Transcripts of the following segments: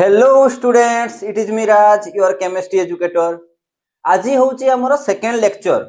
Hello students, it is me Raj, your chemistry educator. आज हूँ आमर सेकेंड लेक्चर,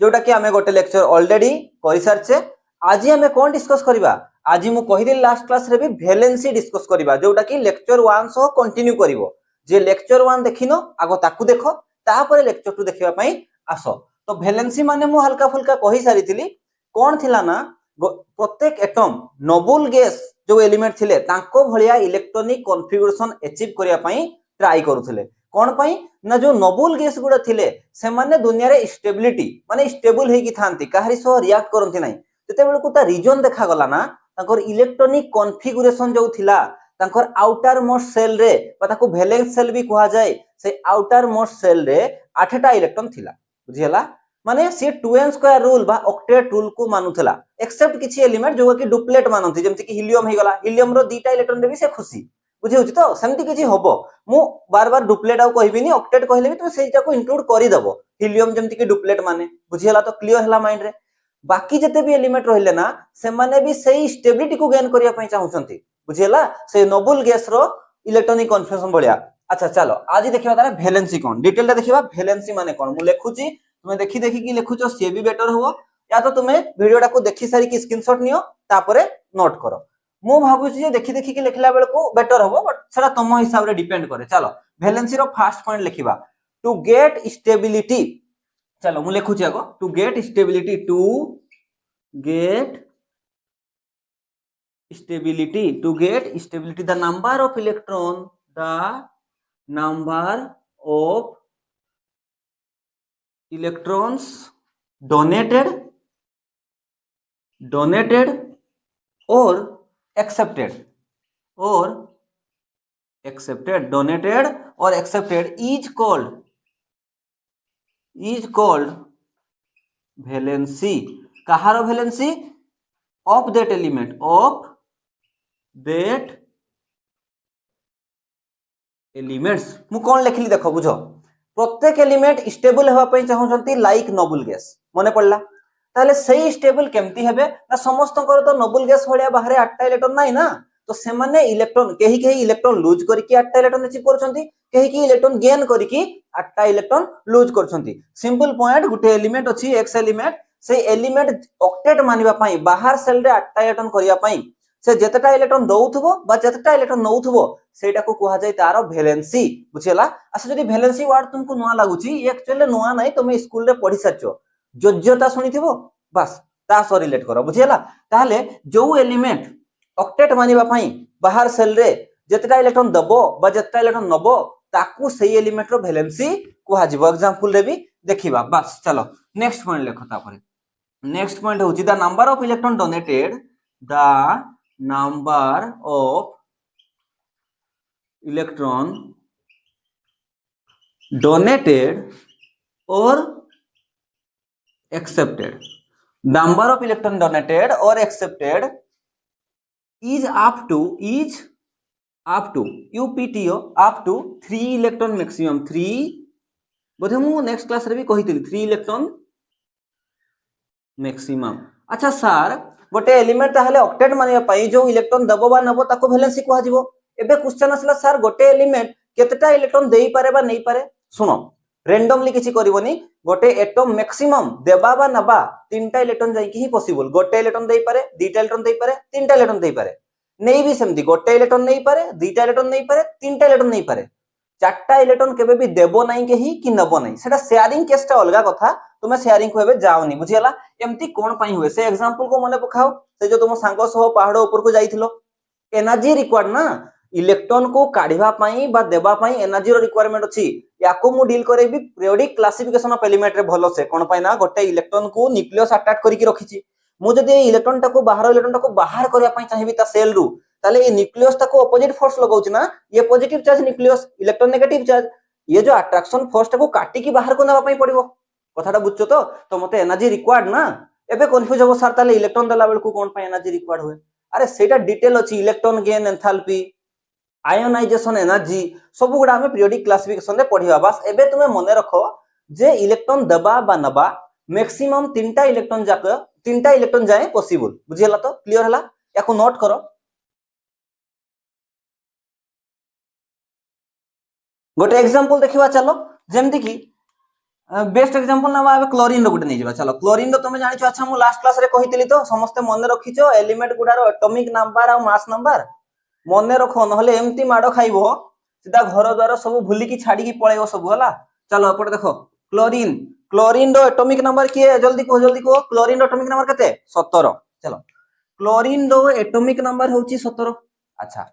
जोटा कि आम गोटे लेक्चर ऑलरेडी कर सारी। आज आम कौन डिस्कस करवा? आज मुझे कहीदे लास्ट क्लास रे भी वैलेंसी डिस्कस करवा, जोटा कि लेक्चर 1 सह कंटिन्यू करिवो। जे लेक्चर 1 देखिन आगो ताकू देखो, तापर लेक्चर 2 देखिबा पई आसो। तो वैलेंसी माने मु हल्का फुल्का कहि सारिथिली। कौन थिला ना, प्रत्येक एटम नोबल गैस जो एलिमेंट थिले तांको भलिया इलेक्ट्रॉनिक कॉन्फ़िगरेशन अचीव करिया पई ट्राई करूथिले। कौन पई ना, जो नोबल गैस गुडा थिले से माने दुनिया रे स्टेबिलिटी माने स्टेबल हेकी थांती, काहरी सो रिएक्ट करंती नाही। जते बेलकु ता रीजन देखा गला ना, तांकर इलेक्ट्रॉनिक कॉन्फ़िगरेशन जो थिला तांकर आउटर मोस्ट सेल रे, बा ताको वैलेंस सेल भी कहा जाए, से आउटर मोस्ट सेल रे 8टा इलेक्ट्रॉन थिला। बुझियला? माने से 2n स्क्वायर रूल बा ऑक्टेट रूल को मानुथला, एक्सेप्ट किछि एलिमेंट जो कि डुप्लेट मानथि, जेमति कि हीलियम हे गला। हीलियम रो 2टा इलेक्ट्रॉन रे भी से खुशी। बुझि होछि तो? सेमति किछि होबो। मु बार बार डुप्लेट आ कहबिनी, ऑक्टेट कहले भी तुम सेटा को इंक्लूड करि दबो। हीलियम जेमति कि डुप्लेट माने, बुझियला तो? क्लियर हला माइंड रे? बाकी जते भी एलिमेंट रहिले ना, से माने भी सेही स्टेबिलिटी को गेन करिया पई चाहुछंती। बुझियला? से नोबल गैस रो इलेक्ट्रॉनिक कन्फर्मेशन बढिया। अच्छा चलो आज देखिबा तारे वैलेंसी कोन, डिटेल ता देखिबा। वैलेंसी माने कोन मु लेखुची, तुम्हें देखी देखी कि लिखुचो सी भी बेटर हो, या तो तुम्हें वीडियोटा को देखि सारी कि स्क्रीनशॉट नियो, तापरे नोट करो। मु भाबुची जे देखि देखि कि लिखला बेल को बेटर हो, बट सेटा तुम हिसाब रे डिपेंड करे। चलो वैलेंसी रो फर्स्ट पॉइंट लिखिबा, टू गेट स्टेबिलिटी। चलो मु लिखुची आगो, to get stability, to get stability, to get stability, the number of electron, the number of electrons donated or accepted donated or accepted is called valency। Kahar valency? of that element, मु कौन लिखली देखो, बुझो। प्रत्येक element stable हेबा पई चाहउछंती like noble gas. मने पड़ला? ताले सही स्टेबल केमती हेबे ना, समस्त कर तो नोबल गैस भलिया बाहरे 8टा इलेक्ट्रॉन नाही ना, तो से माने इलेक्ट्रॉन केही केही इलेक्ट्रॉन लूज करके 8टा इलेक्ट्रॉन अचीव करछंती, केही केही इलेक्ट्रॉन गेन करके 8टा इलेक्ट्रॉन लूज करछंती। सिंपल पॉइंट, गुटे एलिमेंट अछि एक्स एलिमेंट, से एलिमेंट ऑक्टेट मानिबा पई बाहर सेल रे 8टा इलेक्ट्रॉन करिया पई से जेतेटा इलेक्ट्रॉन दउथबो बा जेतेटा इलेक्ट्रॉन नउथबो सेटा को कहा जाय तारो वैलेंसी। बुझियला? अच्छा जदी वैलेंसी वर्ड तुमको नुआ लागुची, ये एक्चुअली नुआ नाही, तुम स्कूल रे पढी साचो। योग्यता सुनिथिबो, बस ता सो रिलेट करो। बुझियला? ताहले जो एलिमेंट ऑक्टेट मानिबा पई बाहर सेल रे जेतेटा इलेक्ट्रॉन दबो बा जेतेटा इलेक्ट्रॉन नबो, ताकू सेही एलिमेंट रो वैलेंसी कहा जिवो। एग्जांपल रे भी देखिबा। बस चलो नेक्स्ट पॉइंट लेखो। तापरे नेक्स्ट पॉइंट होची, the number of electron donated, the number of electron donated or accepted, number of electron donated or accepted is up to UPTO up to 3 electron maximum। 3 बोधे मु next class रे भी कहितली 3 electron maximum. अच्छा sir, गोटे element ताहले octet मानिया पई जो electron दबो बा नबो ताको वैलेंसी कहा जिवो। एबे क्वेश्चन असला, सर गोटे एलिमेंट केतेटा इलेक्ट्रॉन देई पारे बा नहीं पारे? सुनो, रैंडमली किछि करिवोनी, गोटे एटम मैक्सिमम देबा बा नबा 3टा इलेक्ट्रॉन जाई कि ही पॉसिबल। गोटे इलेक्ट्रॉन देई पारे, 2टा इलेक्ट्रॉन देई पारे, 3टा इलेक्ट्रॉन देई पारे। नहीं भी सेमती, गोटे इलेक्ट्रॉन नहीं पारे, 2टा इलेक्ट्रॉन नहीं पारे, 3टा इलेक्ट्रॉन नहीं पारे। 4टा इलेक्ट्रॉन केबे भी देबो नहीं के ही कि नबो नहीं, सेटा शेयरिंग केसटा अलगा कथा। तुमे शेयरिंग को हेबे जाओनी। बुझियला? एमती कोन पई हुए से एग्जांपल को मने पखाओ। से जो तुम सांगो सह पहाड़ ऊपर को जाइथिलो, एनर्जी रिक्वायर्ड ना, इलेक्ट्रॉन को काढिबा पई बा देबा पई एनर्जी रो रिक्वायरमेंट अछि। याको मु डील करेबी पीरियोडिक क्लासिफिकेशन ऑफ एलिमेंट रे भलो से। कोन पई ना, गोटे इलेक्ट्रॉन को न्यूक्लियस अटैच करिकि रखिछि। मु जदि इलेक्ट्रॉन टाको बाहर करिया पई चाहिबी ता सेल रु, ताले ए न्यूक्लियस टाको अपोजिट फोर्स लगाउछि ना, ये positive charge nucleus, electron negative charge. ये जो अट्रैक्शन फोर्स टाको काटी की बाहर को नेबा पई पड़िबो। कथाटा बुझछो तो? तो मते एनर्जी रिक्वायर्ड ना। एबे कंफ्यूज हो सर, ताले इलेक्ट्रॉन देला बेल को कोन पई एनर्जी रिक्वायर्ड हुए? अरे सेटा डिटेल अछि, electron gain enthalpy, ionisation energy, सब गुडा हमें पीरियोडिक क्लासिफिकेशन रे पढिबा। बस एबे तुमे मने रखो जे इलेक्ट्रॉन दबा बा नबा मैक्सिमम 3टा इलेक्ट्रॉन जाके 3टा इलेक्ट्रॉन जाए पॉसिबल। बुझियला तो? क्लियर हला? याको नोट करो। गोटे एग्जांपल देखिबा चलो जेमति कि बेस्ट एग्जांपल ना क्लोरीन रो गोटे नहीं चलो क्लोरीन रो तुम जानिछ अच्छा मु लास्ट क्लास रे कहितली तो समस्त मन रखिछो एलिमेंट गुडा रो एटॉमिक नंबर और मास नंबर मन रखो नहले एमती माडो खाइबो सीधा घर द्वार सब भूली की छाड़ी की पळेबो सब हला चलो एपटे देखो क्लोरीन क्लोरीन रो एटॉमिक नंबर किए जल्दी कहो क्लोरीन रो एटॉमिक नंबर केते 17 चलो क्लोरीन रो एटॉमिक नंबर होची 17 अच्छा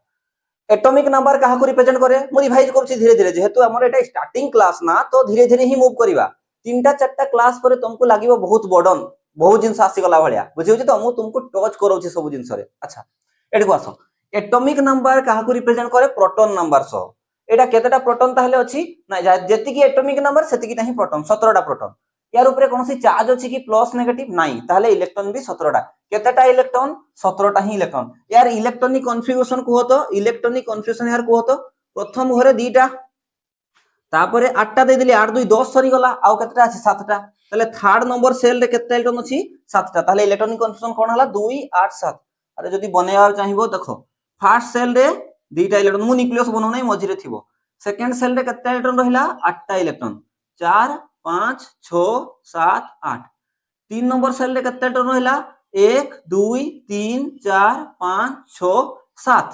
एटॉमिक नंबर काहा को रिप्रेजेंट करे मु रिवाइज करछि धीरे धीरे जेहेतु हमर एटा स्टार्टिंग क्लास ना तो धीरे धीरे ही मूव करिवा तीनटा चारटा क्लास पर तुमको लागिवो बहुत बर्डन बहुत जिंस आसी गला भलिया बुझियो तो मु तुमको टच करौछि सब जिंस रे अच्छा एठी को आसो एटॉमिक नंबर काहा को रिप्रेजेंट करे प्रोटॉन नंबर सो एटा केतेटा प्रोटॉन ताहले अछि ना जेति की एटॉमिक नंबर सेति की नाही प्रोटॉन 17 टा प्रोटॉन यार ऊपर कोनसी चार्ज अछि कि प्लस नेगेटिव नाही ताहले इलेक्ट्रॉन भी 17 टा केतेटा इलेक्ट्रॉन 17 टा ही इलेक्ट्रॉन यार इलेक्ट्रॉनिक कन्फिगरेशन को तो इलेक्ट्रॉनिक कन्फ्यूजन यार को तो प्रथम घरे दीटा तापरे 8 टा दे दिली 8 2 10 सरी गला आउ केतेटा अछि 7 टा ताले थर्ड नंबर सेल रे केतेटा इलेक्ट्रॉन अछि 7 टा ताले इलेक्ट्रॉनिक कन्फ्यूजन कोन हला 2 8 7 अरे जदी बनेवा चाहिबो देखो फर्स्ट सेल रे दीटा इलेक्ट्रॉन मु न्यूक्लियस बनो नै मझिरे थिबो सेकंड सेल रे केतेटा इलेक्ट्रॉन रहिला 8 टा इलेक्ट्रॉन 4 5 6 7 8 तीन नंबर सेल रे केतेटा इलेक्ट्रॉन रहिला 1 2 3 4 5 6 7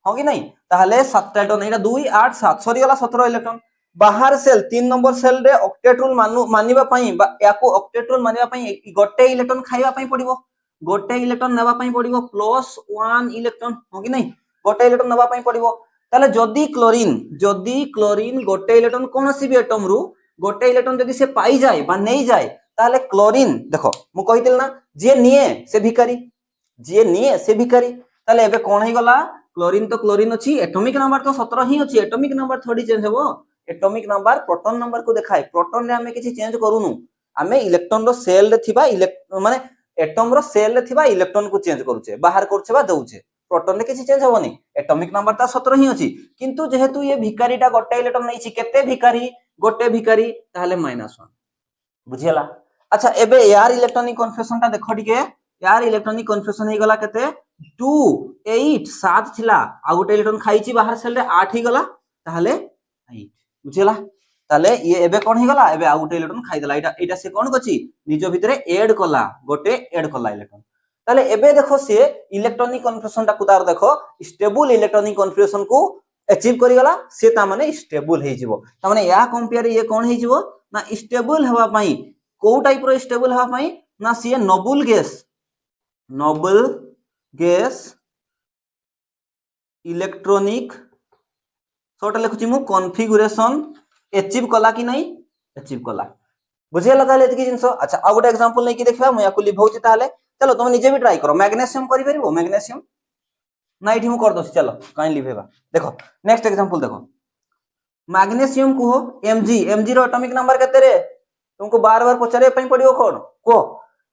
हो कि नहीं ताहले 7 टा इलेक्ट्रॉन एटा 2 8 7 सरी गला 17 इलेक्ट्रॉन बाहर सेल तीन नंबर सेल रे ऑक्टेट रूल मानिबा पई बा याको ऑक्टेट रूल मानिबा पई गोटे इलेक्ट्रॉन खाइबा पई पड़िबो गोटे इलेक्ट्रॉन नेबा पई पड़िबो प्लस 1 इलेक्ट्रॉन हो कि नहीं गोटे इलेक्ट्रॉन नेबा पई पड़िबो ताले जदी क्लोरीन गोटे इलेक्ट्रॉन कोनोसी भी एटम रु गोटे इलेक्ट्रॉन जदी से पाई जाय बा नै जाय ताले क्लोरीन देखो मु कहितिल ना जे निए से भिखारी ताले एबे कोन हे गला क्लोरीन तो क्लोरीन अछि एटॉमिक नंबर तो 17 ही अछि एटॉमिक नंबर थोड़ी चेंज हेबो एटॉमिक नंबर प्रोटॉन नंबर को देखाय प्रोटॉन रे हमें किछि चेंज करूनु हमें इलेक्ट्रॉन रो सेल रे थिबा माने एटम रो सेल रे थिबा इलेक्ट्रॉन को चेंज करूचे बाहर करछे बा दउचे प्रोटॉन रे किछि चेंज हेबोनी एटॉमिक नंबर ता 17 ही अछि किंतु जेहेतु ये भिखारीटा गोटे इलेक्ट्रॉन नै छि केते भिखारी गोटे भिखारी ताहले -1 बुझियला अच्छा एबे यार इलेक्ट्रॉनिक कन्फिगरेशन ता देखो ठीक है यार इलेक्ट्रॉनिक कन्फिगरेशन हे गला केते 2 8 7 थिला आ गोटे इलेक्ट्रॉन खाइची बाहर सेल रे 8 ही गला ताहले 8 बुझियला ताले ये एबे कोन हे गला एबे आ गोटे इलेक्ट्रॉन खाइ देला एटा से कोन कछि निजो भितरे ऐड कला गोटे ऐड कला इलेक्ट्रॉन ताले एबे देखो से इलेक्ट्रॉनिक कन्फिगरेशन ता कुदार देखो स्टेबल इलेक्ट्रॉनिक कन्फिगरेशन को अचीव करि गला से ता माने स्टेबल हे जिवो ता माने या कंपेयर ये कोन हे जिवो ना स्टेबल हवा पई को टाइप रो स्टेबल हवा पई ना सी नोबल गैस इलेक्ट्रॉनिक सोटा लिखुची मु कॉन्फ़िगरेशन अचीव कला कि नहीं अचीव कला बुझियला ताले एतकी जिंस अच्छा आ गोटे एग्जांपल नै कि देखबा मु याकु लिभौची ताले चलो तुम निजे भी ट्राई करो मैग्नीशियम करि परिबो मैग्नीशियम ना इठी मु कर दोसी चलो काई लिभेबा देखो नेक्स्ट एग्जांपल देखो मैग्नीशियम को mg रो एटॉमिक नंबर केते रे तुमको बार-बार पचारे पई पडियो कोन को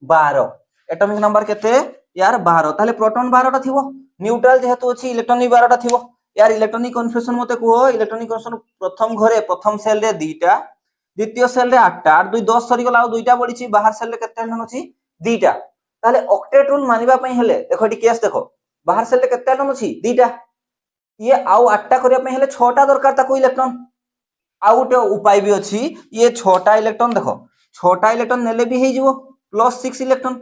12 एटॉमिक नंबर केते यार 12 ताले प्रोटॉन 12 टा थिबो न्यूट्रल जेहेतु अछि इलेक्ट्रॉन भी 12 टा थिबो यार इलेक्ट्रॉनिक कन्फिगरेशन मते को इलेक्ट्रॉनिक कन्फिगरेशन प्रथम घरे प्रथम सेल रे 2 टा द्वितीय सेल रे 8 टा 8 2 10 सरी गला 2 टा पडिछि बाहर सेल रे केते इलेक्ट्रॉन अछि 2 टा ताले ऑक्टेट रूल मानिबा पई हेले देखो एटी केस देखो बाहर सेल रे केते इलेक्ट्रॉन अछि 2 टा ये आउ 8 टा करिया पई हेले 6 टा दरकार ताको इलेक्ट्रॉन आउ गोटे उपाय भी अछि ये 6 टा इलेक्ट्रॉन देखो 6 टा इलेक्ट्रॉन नेले भी हे जिवो +6 इलेक्ट्रॉन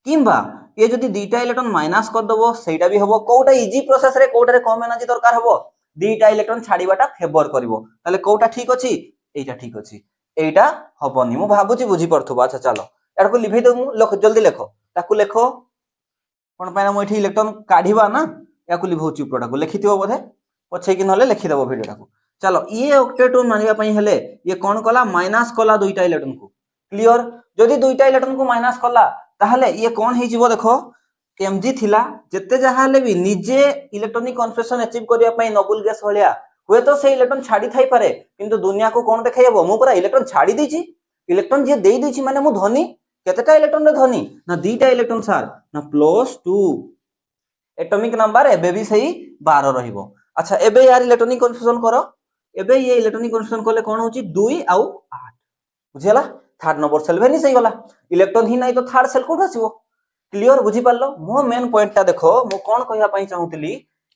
किंबा ये जदी 2 टा इलेक्ट्रॉन माइनस कर दबो सेटा भी हबो कोटा इजी प्रोसेस रे कोटा रे कम एनर्जी दरकार हबो 2 टा इलेक्ट्रॉन छाडीबाटा फेवर करबो ताले कोटा ठीक अछि एटा ठीक अछि एटा हबोनी मु भाबुची बुझी परथबो अच्छा चलो एटा को लिभे दमु लख जल्दी लेखो ताकू लेखो कोन पाइना मु एठी इलेक्ट्रॉन काढीबा ना याकू लिभौची उपरटा को लिखिथिबो बोधे पछे कि नले लिखि देबो वीडियो टाको चलो ये ऑक्टेट रूल मानिबा पई हेले ये कोन कला माइनस कला 2 टा इलेक्ट्रॉन को क्लियर जदी 2 टा इलेक्ट्रॉन को माइनस कला ताहले ये कोन हे जिवो देखो mg थिला जत्ते जहाले भी निजे इलेक्ट्रॉनिक कन्फिगरेशन अचीव करिया पई नोबल गैस होलिया हुए तो से इलेक्ट्रॉन छाडी थाई पारे किंतु दुनिया को कोन देखाइबो मु पूरा इलेक्ट्रॉन छाडी देछि इलेक्ट्रॉन जे देई देछि माने मु धनी केतेटा इलेक्ट्रॉन रे धनी ना 2 टा इलेक्ट्रॉन सार ना +2 एटॉमिक नंबर एबे भी सही 12 रहिबो अच्छा एबे यार इलेक्ट्रॉनिक कन्फ्यूजन करो एबे ये इलेक्ट्रॉनिक कन्फ्यूजन कोले कोन होची 2 आउ 8 बुझियला थर्ड नंबर सेल भेनी सही गला इलेक्ट्रॉन ही नाही तो थर्ड सेल कोठा आसीबो क्लियर बुझी पारलो मो मेन पॉइंट ता देखो मो कोन कहिया पई चाहूतली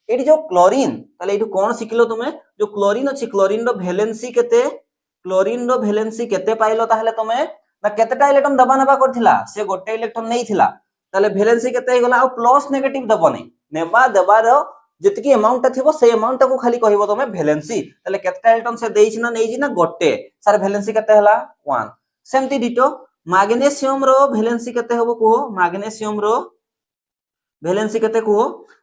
एटी जो क्लोरीन ताले एटू कोन सिखलो तुमे जो क्लोरीन अछि क्लोरीन रो वैलेंसी केते पाइलो ताहले तुमे ना केतेटा इलेक्ट्रॉन दबा नबा करथिला से गोटे इलेक्ट्रॉन नैथिला ताले वैलेंसी केते हे गला आ प्लस नेगेटिव दबो नै नेबा देबार जतिकी अमाउंट ता थिबो से अमाउंट को खाली कहबो तुमे वैलेंसी ताले केतेटा इलेक्ट्रॉन से देइछि ना गोटे सर वैलेंसी केते हला 1 सेमती डिटो मैग्नीशियम रो वैलेंसी केते होबो को मैग्नीशियम रो वैलेंसी केते को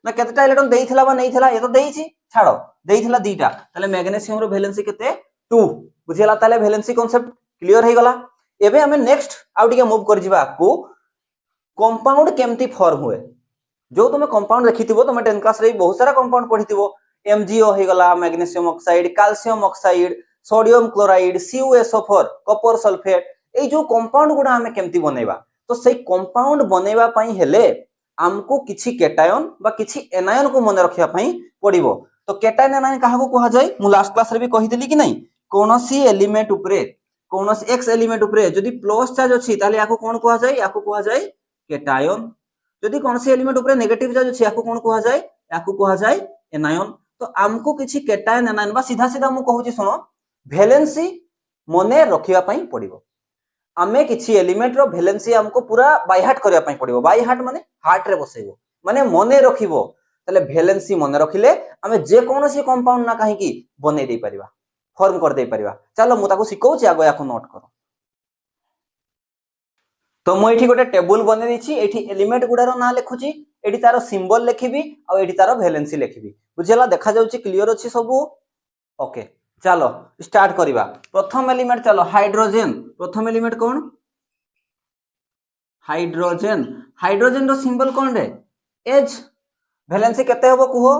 ना केतेटा इलेक्ट्रॉन देइथिला बा नैथिला ए तो देइछि छाड़ो देइथिला दीटा ताले मैग्नीशियम रो वैलेंसी केते 2 बुझियला ताले वैलेंसी कांसेप्ट क्लियर हे गला एबे हमें नेक्स्ट आउ टिके मूव कर जिबा को कंपाउंड केमती फॉर्म हुए जो तुम कंपाउंड देखिथिबो तुम 10 क्लास रे बहुत सारा कंपाउंड पढिथिबो MgO हे गला magnesium oxide calcium oxide sodium chloride CuSO4 copper sulphate ए जो कंपाउंड गुडा हमें केमती बनेबा तो सही कंपाउंड बनेबा पई हेले हमको किछि केटायन बा किछि एनायन को मन रखिया पई पड़िबो तो केटायन एनायन काहा को कहा जाय मु लास्ट क्लास रे भी कहितली कि नै कोनोसी एलिमेंट उपरे कोनोसी x एलिमेंट उपरे जदी प्लस चार्ज अछि ताले याको कोन कहा जाय केटायन जदी कोनोसी एलिमेंट उपरे नेगेटिव चार्ज अछि याको कोन कहा जाय एनायन तो हमको किछि केटायन एनायन बा सीधा सीधा मु कहूची सुनो वैलेंसी मने रखिया पई पड़िबो आमे किछि एलिमेंट रो वैलेंसी हमको पूरा बाय हार्ट करिया पई पड़िबो बाय हार्ट माने हार्ट रे बसेइबो माने मने रखिबो तले वैलेंसी मने रखिले आमे जे कोनोसी कंपाउंड ना काहे की बनै दे परिबा फॉर्म कर दे परिबा चलो मु ताको सिखौची आगो याको नोट करो तो मु एठी गोटे टेबल बने दिछि एठी एलिमेंट गुडारो ना लिखुची एठी तारो सिंबल लिखिबी आ एठी तारो वैलेंसी लिखिबी बुझियला देखा जाउची क्लियर अछि सब ओके चलो स्टार्ट करिबा प्रथम एलिमेंट चलो हाइड्रोजन प्रथम एलिमेंट कोन हाइड्रोजन रो सिंबल कोन रे H वैलेंसी केते होबो कुहो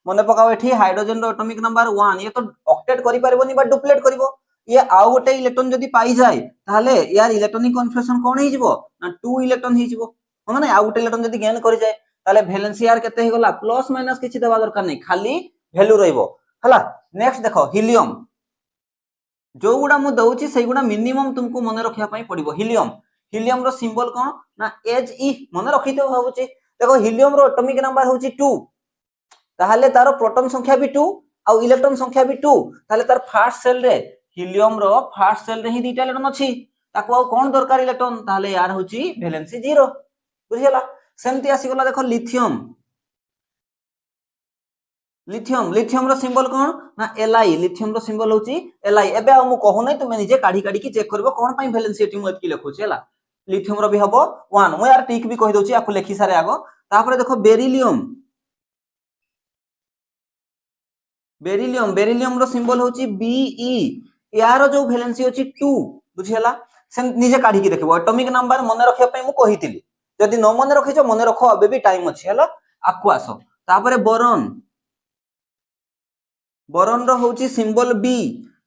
मने पकाओ एठी हाइड्रोजन रो एटॉमिक नंबर 1 ये तो ऑक्टेट करि परबोनी बा डुप्लेट करिवो ये आउ गोटे इलेक्ट्रॉन जदी पाई जाय ताहले यार इलेक्ट्रॉनिक कन्फर्मेशन कोन हे जिवो ना 2 इलेक्ट्रॉन हे जिवो हम ना आउ गोटे इलेक्ट्रॉन जदी गेन करि जाय ताहले वैलेंसी यार केते हे गला प्लस माइनस किछि देबा दरकार नै खाली वैल्यू रहइबो हला नेक्स्ट देखो हीलियम जो गुडा मु दउची सेई गुडा मिनिमम तुमको मने रखिया पई पड़िबो हीलियम रो सिंबल कोन ना He मने रखिते भाबुची देखो हीलियम रो एटॉमिक नंबर होची 2 ताहले तारो प्रोटॉन संख्या भी 2 आ इलेक्ट्रॉन संख्या भी 2 ताहले तार फर्स्ट सेल रे हीलियम रो फर्स्ट सेल रे ही दीटा इलेक्ट्रॉन अछि ताको आ कोन दरकार इलेक्ट्रॉन ताहले यार होची वैलेंसी 0 बुझियला सेमती आसी गला देखो लिथियम रो सिंबल कोन ना Li लिथियम रो सिंबल होची Li एबे आ मु कहू नै तुमे निजे काढी की चेक करबो कोन पई वैलेंसी एटी मु एतकी लिखुची हला लिथियम रो भी हबो 1 मु यार टिक भी कहि दोची आकु लेखि सारे आगो तापरे देखो बेरिलियम रो सिंबल होची Be यार जो वैलेंसी होची 2 बुझियला से निजे काढी की देखबो एटॉमिक नंबर मने रखिया पई मु कहितिली जदी न मने रखिछो मने रखो अबे भी टाइम अछि हला आकु आसो तापरे बोरॉन रो होची सिंबल B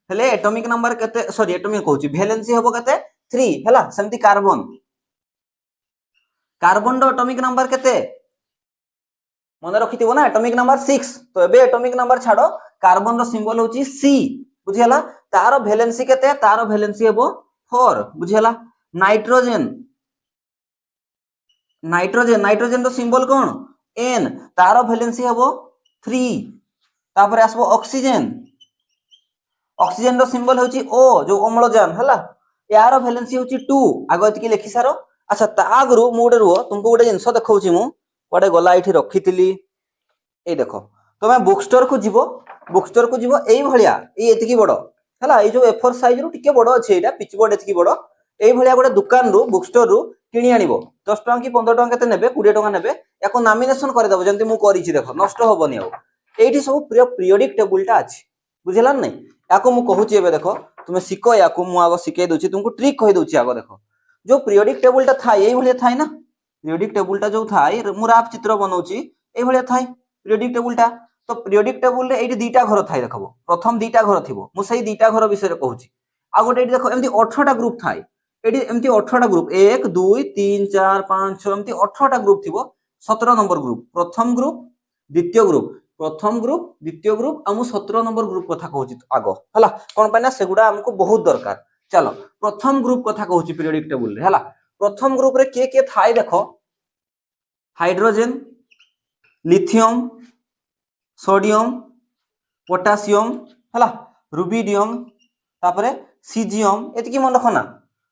हेले एटॉमिक नंबर केते सॉरी एटॉमिक कहूची वैलेंसी हबो केते 3 हला सेमती कार्बन रो एटॉमिक नंबर केते मने रखिथिबो ना एटॉमिक नंबर 6 तो एबे एटॉमिक नंबर छाडो कार्बन रो सिंबल होची C बुझियला तारो वैलेंसी केते तारो वैलेंसी हेबो 4 बुझियला नाइट्रोजन रो सिंबल कोन N तारो वैलेंसी हेबो 3 तापर आसबो ऑक्सीजन रो सिंबल होची O जो अम्लजान हला यारो वैलेंसी होची 2 आगो एतकी लेखि सारो अच्छा ता आगरु मु उडे रुओ तुमको उडे जिंस देखौची मु कोडे गला इठी रखितिली ए देखो तमे बुक स्टोर को जीवो एई भलिया ए एतकी बडो हला ए जो A4 साइज रु टिके बडो अछि एटा पिच बोर्ड एतकी बडो एई भलिया गोटे दुकान रु बुक स्टोर रु किनि आनिबो 10 टका की 15 टका केते नेबे 20 टका नेबे याको नॉमिनेशन करे देबो जंती मु करिछि देखो नष्ट होबनी आ एठी सब पीरियोडिक टेबल टा अछि बुझिला नै याको मु कहूची एबे देखो तुमे सिको याको मु आगो सिके दोची तुमको ट्रिक कहि दोची आगो देखो जो पीरियोडिक टेबल टा थाय एई भलिया थाय ना पीरियोडिक टेबल टा जो थाय मु राफ चित्र बनौची एई भलिया थाय पीरियोडिक टेबल टा तो पीरियोडिक टेबल रे एठी दीटा घर थाय देखबो प्रथम दीटा घर थिबो मु सेही दीटा घर विषय रे कहूची आ गोटे एठी देखो एमती 18 टा ग्रुप थाय एठी एमती 18 टा ग्रुप 1 2 3 4 5 6 एमती 18 टा ग्रुप थिबो 17 नंबर ग्रुप प्रथम ग्रुप द्वितीय ग्रुप प्रथम ग्रुप द्वितीय ग्रुप आमु 17 नंबर ग्रुप कथा कहूची आगो हला कोन पाइना सेगुडा हमको बहुत दरकार चलो प्रथम ग्रुप कथा कहूची पीरियोडिक टेबल रे हला प्रथम ग्रुप रे के थाय देखो हाइड्रोजन लिथियम सोडियम पोटासियम हला रुबिडियम तापरे सीजियम एतिकी मन रखना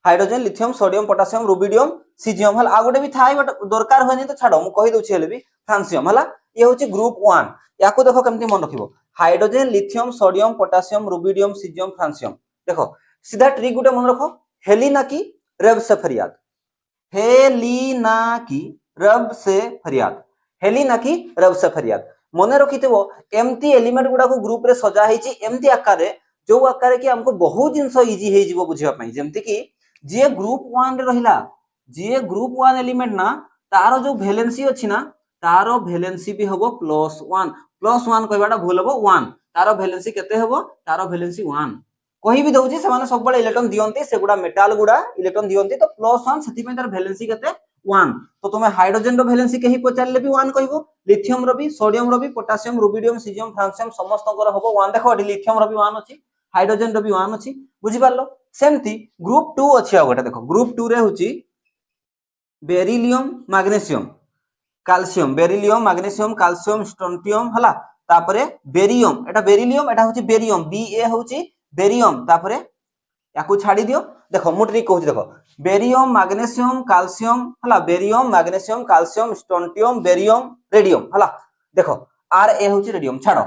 hydrogen lithium sodium potassium rubidium caesium हला आ गोटे भी थाई बट दरकार होनी तो छाड़ो मु कहि दोछि हेले भी फ्रांसियम हला ये होछि ग्रुप 1 याको देखो केमती मन रखिबो hydrogen lithium sodium potassium rubidium caesium francium देखो सीधा ट्रिक गोटे मन रखो हेलिना की रब से फरियाद हेलिना की रब से फरियाद हेलिना की रब से फरियाद मन रखिथबो एमती एलिमेंट गुडा को ग्रुप रे सजा हेची एमती आकार रे जो आकार कि हमको बहुत जिंस इजी हे जिवो बुझिबा पई जेमती कि जे ग्रुप 1 रे रहिला जे ग्रुप 1 एलिमेंट ना तारो जो वैलेंसी अछि ना तारो वैलेंसी भी हबो +1 कहबाटा भूल हबो 1 तारो वैलेंसी केते हबो तारो वैलेंसी 1 कहि भी दउची से माने सब बळे इलेक्ट्रॉन दियंती से गुडा मेटल गुडा इलेक्ट्रॉन दियंती तो +1 सेति में तार वैलेंसी केते 1 तो तुमे हाइड्रोजन रो वैलेंसी केही पचारले भी 1 कहबो लिथियम रो भी सोडियम रो भी पोटासियम रुबिडियम सीजियम फ्रांसियम समस्त कर हबो 1 देखो लिथियम रो भी 1 अछि हाइड्रोजन रो भी 1 अछि बुझि पारलो सेमती ग्रुप 2 अछि आ गोटे देखो ग्रुप 2 रे होची beryllium magnesium calcium beryllium magnesium calcium strontium हला तापरे बेरियम एटा बेरिलियम एटा होची बेरियम बी ए होची बेरियम तापरे याकू छाड़ी दियो देखो मु ट्रिक कहूची देखो बेरियम मैग्नीशियम कैल्शियम हला barium magnesium calcium strontium barium radium हला देखो आर ए होची रेडियम छाड़ो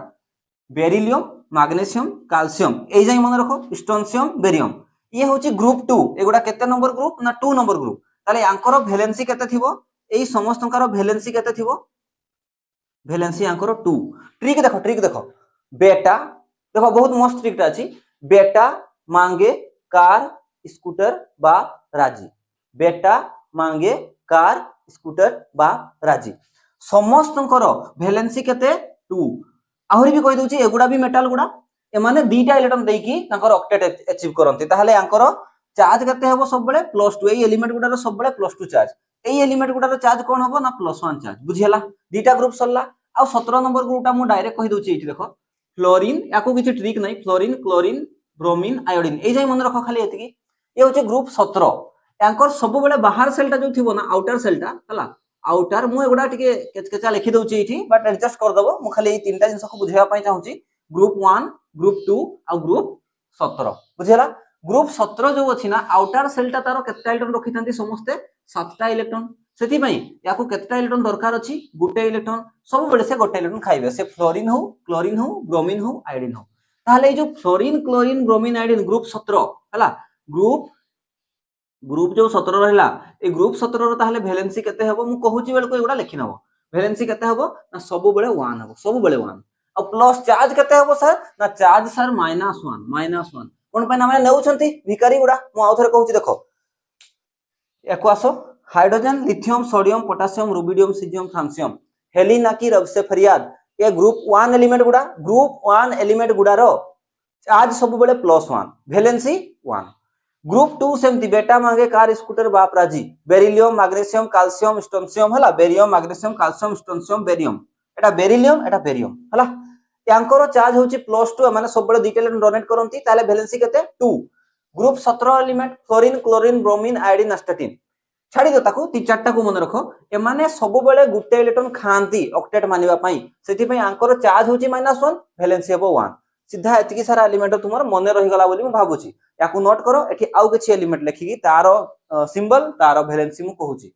बेरिलियम मैग्नीशियम कैल्शियम ए जाई मन रखो स्ट्रोंशियम बेरियम ये होची ग्रुप 2 एगुडा केते नंबर ग्रुप ना 2 नंबर ग्रुप ताले यांकर वैलेंसी केते थिबो एई समस्तंकर वैलेंसी केते थिबो वैलेंसी यांकर 2 ट्रिक देखो बेटा देखो बहुत मस्त ट्रिकटा अछि बेटा मांगे कार स्कूटर बा राजी बेटा मांगे कार स्कूटर बा राजी समस्तंकर वैलेंसी केते 2 आहुरी भी कहि दोची एगुडा भी मेटल गुडा ए माने दीटा इलेक्ट्रॉन देकी तांकर ऑक्टेट अचीव करंती ताहले यांकर चार्ज केते हेबो सब बळे +2 ए एलिमेंट गुडार सब बळे +2 चार्ज ए एलिमेंट गुडार चार्ज कोन हेबो ना +1 चार्ज बुझियला दीटा ग्रुप सरला आ 17 नंबर ग्रुपटा मु डायरेक्ट कहि दोची एठी देखो फ्लोरीन याको किछि ट्रिक नै फ्लोरीन क्लोरीन ब्रोमीन आयोडीन ए जाई मन रखो खाली एतिकी ए होचे ग्रुप 17 यांकर सब बळे बाहर सेलटा जो थिबो ना आउटर सेलटा हला आउटर मु एगुडा टिके केचकेचा लिखि दोची एठी बट एडजस्ट कर दबो मु खाली ए तीनटा जिंस को बुझाइबा पई चाहूची ग्रुप 1 ग्रुप 2 आ ग्रुप 17 बुझियला ग्रुप 17 जो अछि ना आउटर सेलटा तारो केते इलेक्ट्रॉन रखिथांती समस्ते 7टा इलेक्ट्रॉन सेति पई याको केतेटा इलेक्ट्रॉन दरकार अछि गुटे इलेक्ट्रॉन सब बेले से गोटे इलेक्ट्रॉन खाइबे से फ्लोरीन हो क्लोरीन हो ब्रोमीन हो आयोडीन हो ताले जो fluorine chlorine bromine iodine group 17 हला ग्रुप जो 17 रहला ए ग्रुप 17 रो ताले वैलेंसी केते हेबो मु कहूची बेल को एगुडा लिखि नबो वैलेंसी केते हेबो ना सब बेले 1 हेबो सब बेले 1 आ प्लस चार्ज केते हेबो सर ना चार्ज सर -1 कोन पे ना माने नेउछंती भिकारी गुडा मु आउथरे कहूची देखो एको आसो hydrogen lithium sodium potassium rubidium caesium francium Helena की रब से फरियाद ये ग्रुप 1 एलिमेंट गुडा रो चार्ज सब बेले +1 वैलेंसी 1 ग्रुप 2 सेमती बेटा मांगे कार स्कूटर बाप राजी बेरिलियम मैग्नीशियम कैल्शियम स्ट्रोंशियम हला barium magnesium calcium strontium barium एटा बेरिलियम एटा बेरियम हला यांकर चार्ज होची +2 माने सब बेले दीटा इलेक्ट्रॉन डोनेट करंती ताले वैलेंसी केते 2 group 17 element fluorine chlorine bromine iodine astatine छाड़ी दो ताकू ती चारटा को मन रखो ए माने सब बेले गुटे इलेक्ट्रॉन खांती ऑक्टेट मानिबा पई सेति पई आंकर चार्ज होची -1 वैलेंसी हेबो 1 सीधा एतिकी सारा एलिमेंट तुमर मने रहि गला बोली म भाबुची याकू नोट करो एठी आउ किछि एलिमेंट लेखिकी तारो सिंबल तारो वैलेंसी मु कहूची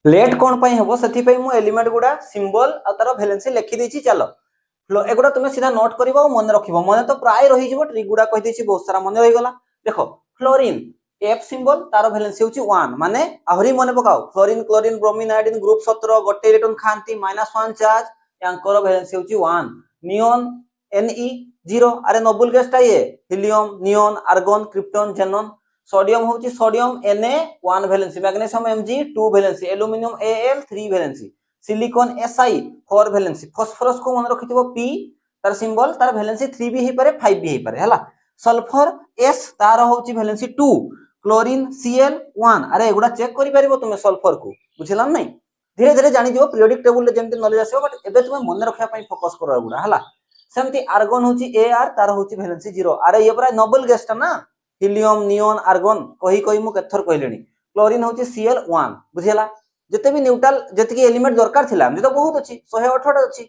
लेट कोन पई हेबो सेति पई मु एलिमेंट गुडा सिंबल आ तारो वैलेंसी लेखि देछि चलो एगुडा तुमे सीधा नोट करबो मन रखिबो मने तो प्राय रहि जिवो ट्रिक गुडा कहि देछि बहुत सारा मने रहि गला देखो फ्लोरीन एफ सिंबल तारो वैलेंसी होची 1 माने आहुरी मने पकाओ fluorine chlorine bromine iodine group 17 गोटे इलेक्ट्रॉन खांती -1 चार्ज यांकर वैलेंसी होची 1 नियॉन Ne0 अरे नोबल गैस टा ये helium neon argon krypton जेनन sodium होची sodium Na 1 valency magnesium Mg 2 valency aluminium Al 3 valency silicon Si 4 valency phosphorus को मन रखिथिबो P तार symbol तार वैलेंसी 3 भी हे पारे 5 भी हे पारे हला सल्फर S तार होची वैलेंसी 2 क्लोरीन Cl 1 अरे एगुडा चेक करि परिबो तुमे सल्फर को बुझिला नै धीरे धीरे जानि दियो पीरियोडिक टेबल ले जेमते नॉलेज आसीबो बट एबे तुमे मन रखिया पई फोकस करो एगुडा हला सेमती आर्गन होची Ar तार होची वैलेंसी 0 अरे ये पूरा नोबल गैस ता ना हीलियम नियॉन आर्गन कहि मु केथर कहलेनी क्लोरीन होची Cl1 बुझिला जते भी न्यूट्रल जते की एलिमेंट दरकार थिला हम तो बहुत अछि 118 अछि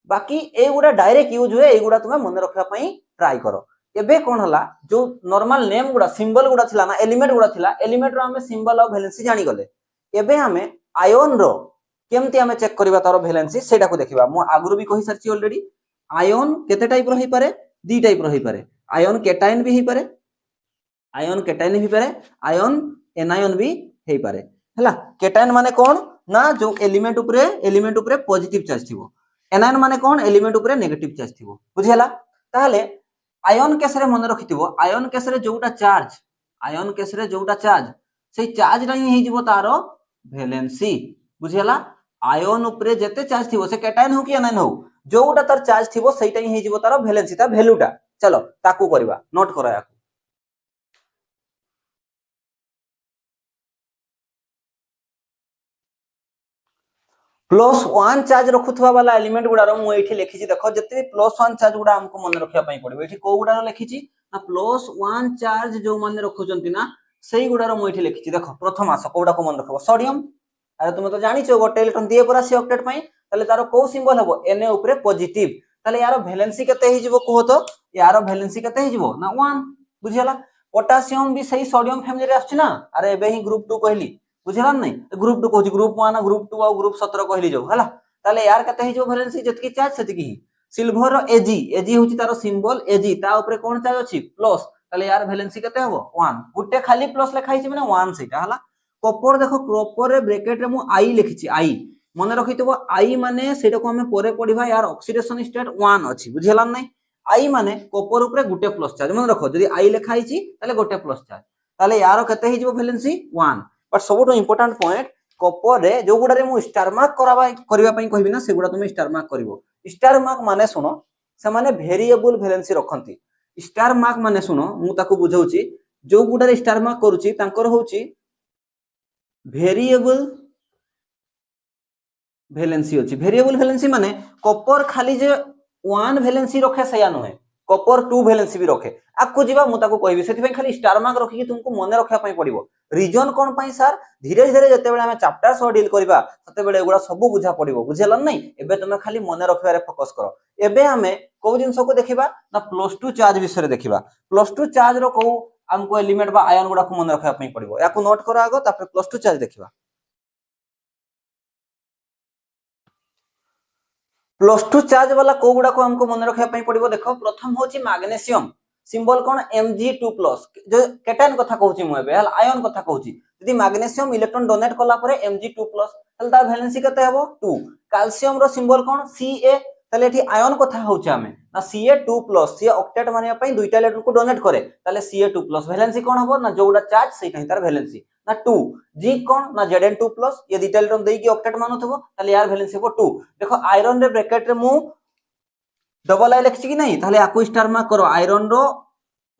बाकी एगुड़ा डायरेक्ट यूज हुए एगुड़ा तुम्हें मन रखा ट्राई कर एबे कौन हला जो नॉर्मल नेम गुड़ा सिंबल गुड़ा थिला ना एलिमेंट गुड़ा थिला एलिमेंट रो हमें सिंबल और वैलेंसी जानि गले एबे हमें आयन रो केमती हमें चेक करबा तारो वैलेंसी सेटा को देखिबा मु आगुरु भी कहि सरची ऑलरेडी आयन केते टाइप रो होई पारे दी टाइप रो होई पारे आयन केटायन भी होई पारे आयन केटायन भी पारे आयन एनायन भी होई पारे हला केटायन माने कोन ना जो एलिमेंट ऊपरे पॉजिटिव चार्ज थिबो एनायन माने कोन एलिमेंट ऊपरे नेगेटिव चार्ज थिबो बुझियला ताहले आयन केस रे मन रखिथिबो आयन केस रे जोटा चार्ज सेई चार्ज रा ही हे जिवो तारो वैलेंसी बुझियला आयन ऊपरे जेते चार्ज थिबो से केटायन हो कि एनायन हो जोटा तार चार्ज थिबो सेइटा ही हे जिवो तारो वैलेंसी ता वैल्यूटा चलो ताकू करबा नोट करा याकू +1 चार्ज रखुथवा वाला एलिमेंट गुडा रो मु एठी लिखिछि देखो जते +1 चार्ज गुडा हमको मन रखिया पई पड़िबो एठी को गुडा लिखिछि ना +1 चार्ज जो माने रखुचंती ना सेई गुडा रो मु एठी लिखिछि देखो प्रथम आस कोडा को मन रखबो सोडियम अरे तुम तो जानिछो गोटे इलेक्ट्रॉन दिए परा सी ऑक्टेट पई तले तारो को सिंबल हबो Na ऊपरे पॉजिटिव तले यारो वैलेंसी केते हि जिवो कहो तो यारो वैलेंसी केते हि जिवो ना 1 बुझियला पोटेशियम भी सही सोडियम फैमिली रे आछी ना अरे एबे ही ग्रुप 2 कहली बुझिला नै ग्रुप 2 कहूची ग्रुप 1 ग्रुप 2 और ग्रुप 17 कहली जो हला ताले यार केते हि जिवो वैलेंसी जतकी चार्ज सेतकी ही सिल्वर रो Ag होची तारो सिंबल Ag ता ऊपरे कोन चार्ज अछि प्लस ताले यार वैलेंसी केते हबो 1 गुटे खाली प्लस लिखाई छि माने 1 सेटा हला कॉपर देखो कॉपर रे ब्रैकेट रे मु आई लिखिछि आई मन रखितबो आई माने सेटा को हमें परे पढिबा यार ऑक्सीडेशन स्टेट 1 अछि बुझियला नै आई माने कॉपर ऊपरे गुटे प्लस चार्ज मन रखो जदी आई लिखाई छि ताले गुटे प्लस चार्ज ताले यार केते हि जिवो वैलेंसी 1 बट सबटो इंपोर्टेंट पॉइंट कॉपर रे जो गुडा रे मु स्टार मार्क करबा पई कहबी ना से गुडा तुम स्टार मार्क करिवो स्टार मार्क माने सुनो से माने वेरिएबल वैलेंसी रखंती स्टार मार्क माने सुनो मु ताको बुझौची जो गुडा रे स्टार मार्क करूची तांकर होची वेरिएबल वैलेंसी अछि वेरिएबल वैलेंसी माने कॉपर खाली जे 1 वैलेंसी रखे सया नहे कॉपर 2 वैलेंसी भी रखे आकु जीवा मु ताको कहबी सेति खाली स्टार मार्क रखि कि तुमको मने रखा पई पड़िबो रीजन कोन पई सर धीरे धीरे जते बेले हम चैप्टर सो डील करबा तते बेले एगुडा सब बुझा पड़िबो बुझेलन नै एबे तुमे खाली मने रखबारे फोकस करो एबे हमें को जिंस को देखिबा ना +2 चार्ज विषय देखिबा +2 चार्ज रो को हमको एलिमेंट बा आयन गुडा को मने रखा पई पड़िबो याकू नोट करा आगो तापर +2 चार्ज देखिबा +2 चार्ज वाला को गुडा को हमको मन रखा पई पड़िबो देखो प्रथम होची मैग्नीशियम सिंबल कोन Mg2+ जो केटायन कथा कहूची मु एबे हल आयन कथा कहूची यदि मैग्नीशियम इलेक्ट्रॉन डोनेट कला परे Mg2+ तल ता वैलेंसी केते हेबो 2 कैल्शियम रो सिंबल कोन Ca तले एठी आयन कथा होची हमें ना Ca2+ सी ऑक्टेट मानिया पई दुईटा इलेक्ट्रॉन को डोनेट करे तले Ca2+ वैलेंसी कोन हबो ना जोडा चार्ज सेटा ही तार वैलेंसी ना 2 जी कोन ना Zn2+ ये दुईटा इलेक्ट्रॉन देई की ऑक्टेट मानुथबो तले यार वैलेंसी हबो 2 देखो आयरन रे ब्रैकेट रे मु डबल आई लिखछि कि नहीं ताले आकु स्टार मार्क करो आयरन रो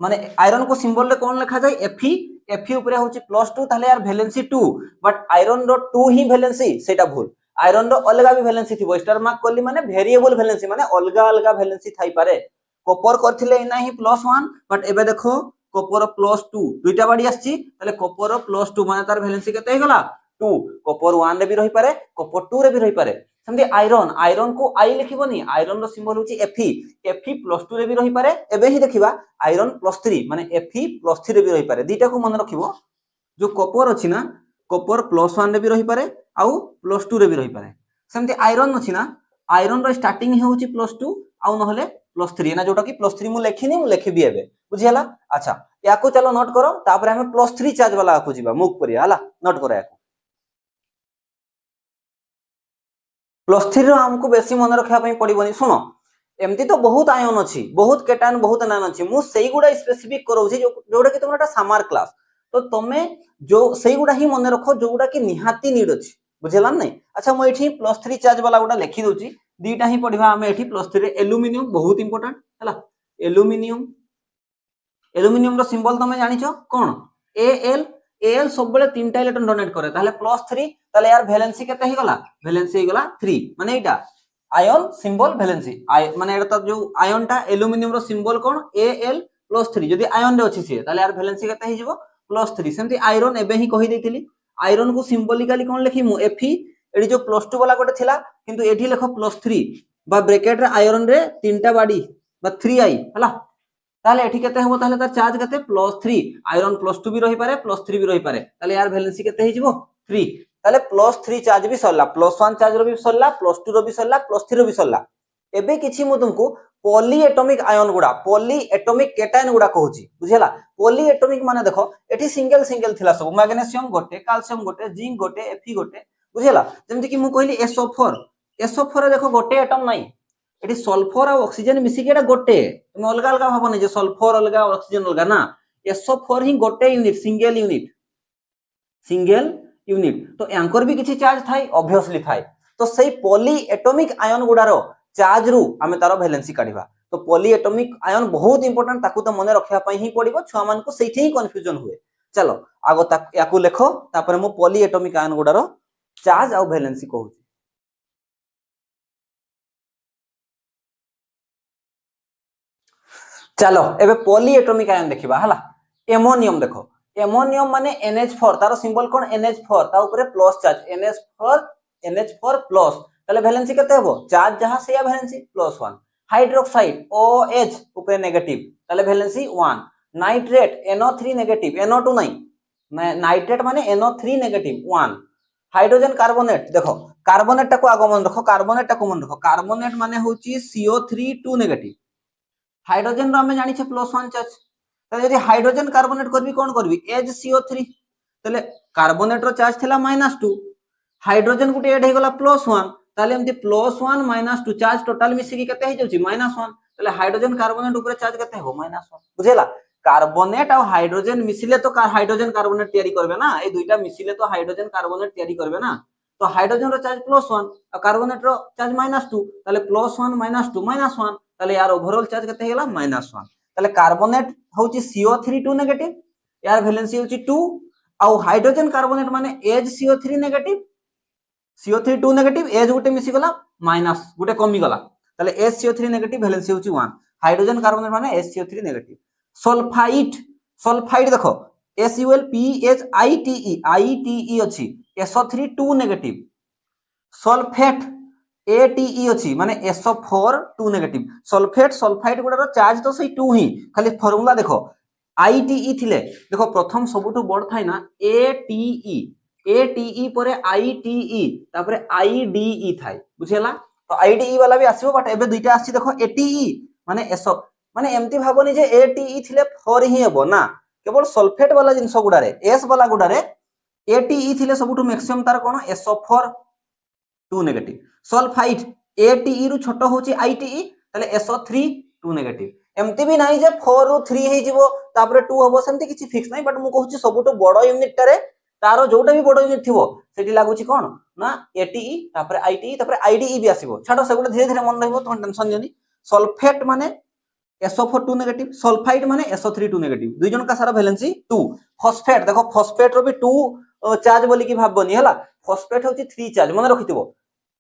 माने आयरन को सिंबल रे कोन लिखा जाय Fe ऊपरे होची +2 ताले यार वैलेंसी 2 बट आयरन रो 2 ही वैलेंसी सेटा भूल आयरन रो अलगा भी वैलेंसी थिबो स्टार मार्क करली माने वेरिएबल वैलेंसी माने अलगा अलगा वैलेंसी थाई पारे कॉपर करथिले इना ही +1 बट एबे देखो कॉपर +2 दुईटा बाडी आछि ताले कॉपर +2 माने तार वैलेंसी केते हे गला 2 कॉपर 1 रे भी रही पारे कॉपर 2 रे भी रही पारे समझे आयरन को आई लिखिबोनी आयरन रो सिंबल होची Fe+2 रे भी रही पारे एबे ही देखिबा आयरन +3 माने Fe+3 रे भी रही पारे दीटा को मन रखिबो जो कॉपर अछि ना कॉपर +1 रे भी रही पारे आउ +2 रे भी रही पारे सेमते आयरन अछि ना आयरन रो स्टार्टिंग होची +2 आउ नहले +3 ना जोटा कि +3 मु लेखिनी मु लेखिबी एबे बुझियला अच्छा याको चलो नोट करो तापर हमें +3 चार्ज वाला आकु जिबा मुक परिया हला नोट करो याको +3 रो हमको बेसी मन रखा पई पड़िबोनी सुनो एमती तो बहुत आयन अछि बहुत केटायन बहुत एनायन अछि मु सेई गुडा स्पेसिफिक करौछि जोडा कि तुमरा समार क्लास तो तमे जो सेई गुडा ही मन रखो जो गुडा कि निहाती नीड अछि बुझेला नै अच्छा मु एठी +3 चार्ज वाला गुडा लिखि दोछि दीटा ही पढिबा हमें एठी +3 रे एल्युमिनियम बहुत इंपोर्टेंट हला एल्युमिनियम रो सिंबल तमे जानिछो कोन Al सब बेले तीनटा इलेक्ट्रॉन डोनेट करे ताले +3 ताले यार वैलेंसी केते ही गला वैलेंसी ही गला 3 माने एटा आयन सिंबल वैलेंसी माने एटा जो आयन टा एल्युमिनियम रो सिंबल कोन Al+3 जदी आयन रे अछि से ताले यार वैलेंसी केते ही जिवो +3 सेमती आयरन एबे ही कहि देथिली आयरन को सिंबलिकली कोन लिखि मु Fe एडी जो +2 वाला गोटे थिला किंतु एठी लेखो +3 बा ब्रैकेट रे आयरन रे तीनटा बाडी बा 3i हला ताले एठी केते हबो ताले तार चार्ज केते +3 आयरन +2 भी रही पारे +3 भी रही पारे ताले यार वैलेंसी केते हे जिवो 3 ताले +3 चार्ज भी सरला +1 चार्ज रो भी सरला +2 रो भी सरला +3 रो भी सरला एबे किछि मु तुमको पॉली एटॉमिक आयन गुडा पॉली एटॉमिक केटायन गुडा कहूची बुझिला पॉली एटॉमिक माने देखो एठी सिंगल सिंगल थिला सब मैग्नीशियम गोटे कैल्शियम गोटे जिंक गोटे Fe गोटे बुझिला जेमति कि मु कहली SO4 देखो गोटे एटम नाही एठी सल्फर और ऑक्सीजन मिसी के एटा गोटे तुम अलग अलग भाबनी जे सल्फर अलग ऑक्सीजन अलग ना SO4 ही गोटे यूनिट सिंगल यूनिट तो एंकर भी किछि चार्ज थाई ऑब्वियसली थाई तो सही पॉली एटॉमिक आयन गुडारो चार्ज रु आमे तारो वैलेंसी काढिबा तो पॉली एटॉमिक आयन बहुत इंपोर्टेंट ताकू तो मने रखिया पई ही पड़िबो छुआ मान को सेठी ही कंफ्यूजन हुए चलो आगो याकू लेखो तापर मु पॉली एटॉमिक आयन गुडारो चार्ज और वैलेंसी कहू चलो एबे पॉली एटॉमिक आयन देखिबा हला एमोनियम देखो एमोनियम माने NH4 तारो सिंबल कोन NH4 ता ऊपर प्लस चार्ज NH4 प्लस ताले वैलेंसी केते हबो चार्ज जहां से या वैलेंसी +1 हाइड्रोक्साइड OH ऊपर नेगेटिव ताले valency 1 nitrate NO3 negative NO2 नहीं नाइट्रेट माने NO3 नेगेटिव 1 हाइड्रोजन कार्बोनेट देखो कार्बोनेट टाको आगो मन रखो कार्बोनेट टाको मन रखो कार्बोनेट माने होची CO3 2 नेगेटिव हाइड्रोजन रो हमें जानि छे +1 चार्ज ताले यदि हाइड्रोजन कार्बोनेट करबी कोन करबी HCO3 ताले कार्बोनेट रो चार्ज थिला -2 हाइड्रोजन गुटे ऐड हे गला +1 ताले एमती +1 -2 चार्ज टोटल मिसी की केते हे जाउची -1 ताले हाइड्रोजन कार्बोनेट ऊपर चार्ज केते हो -1 बुझेला कार्बोनेट और हाइड्रोजन मिसिले तो हाइड्रोजन कार्बोनेट तयारी करबे ना ए दुईटा मिसिले तो हाइड्रोजन कार्बोनेट तयारी करबे ना तो हाइड्रोजन रो चार्ज +1 और कार्बोनेट रो चार्ज -2 ताले +1 -2 -1 ताले यार ओवरऑल चार्ज केते हेला -1 ताले कार्बोनेट होची CO3 2 नेगेटिव यार वैलेंसी होची 2 और हाइड्रोजन कार्बोनेट माने HCO3 negative CO3 2 negative H गुटे मिसी गला माइनस गुटे कमी गला ताले HCO3 नेगेटिव वैलेंसी होची 1 हाइड्रोजन कार्बोनेट माने HCO3 नेगेटिव सल्फाइड देखो SULPHITE अछि SO3 2 नेगेटिव सल्फेट ATE अछि माने SO4 2 नेगेटिव सल्फेट सल्फाइड गुडारो चार्ज तो सही 2 ही खाली फार्मूला देखो ITE थिले देखो प्रथम सबुठु बड़ थाई ना ATE परे ITE तापरे IDE थाई बुझेला तो IDE वाला भी आसीबो बट एबे दुईटा आसी देखो ATE माने SO माने एमती भाबनी जे ATE थिले 4 ही हेबो ना केवल सल्फेट वाला जिंस गुडारे S वाला गुडारे ATE थिले सबुठु मैक्सिमम तार कोन SO4 2 नेगेटिव सल्फाइड ATE रु छोटो होची ITE ताले SO3 2 नेगेटिव एमती भी नाही जे 4 रु 3 हे जिवो तापरे 2 हबो सेमती किछि फिक्स नाही बट मु कहूची सबुठु बडो यूनिट टारे तारो जोटा भी बडो यूनिट थिवो सेठी लागुची कोन ना ATE तापरे ITE तापरे IDE भी आसीबो छाडो सेगुडा धीरे धीरे मन रहबो तुम टेंशन जनी सल्फेट माने SO4 2 नेगेटिव सल्फाइड माने SO3 2 नेगेटिव दुई जन का सारा वैलेंसी 2 फॉस्फेट देखो फॉस्फेट रो भी 2 चार्ज बोली की भाबबनी हला फॉस्फेट होची 3 चार्ज मन रखिथिबो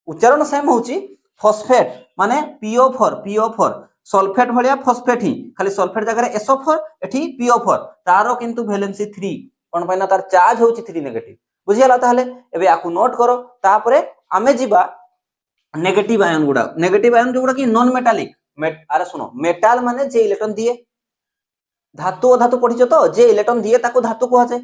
उच्चारण सेम होची फॉस्फेट माने PO4 सल्फेट भलिया फॉस्फेट ही खाली सल्फेट जगह SO4 एठी PO4 तारो किंतु वैलेंसी 3 कोन पाइना तार चार्ज होची 3 नेगेटिव बुझियाला ताहले एबे आकु नोट करो तापरे आमे जिबा नेगेटिव आयन गुडा की नॉन मेटालिक अरे सुनो मेटाल माने जे इलेक्ट्रॉन दिए धातु अधातु पढिছো तो जे इलेक्ट्रॉन दिए ताको धातु कहा जाय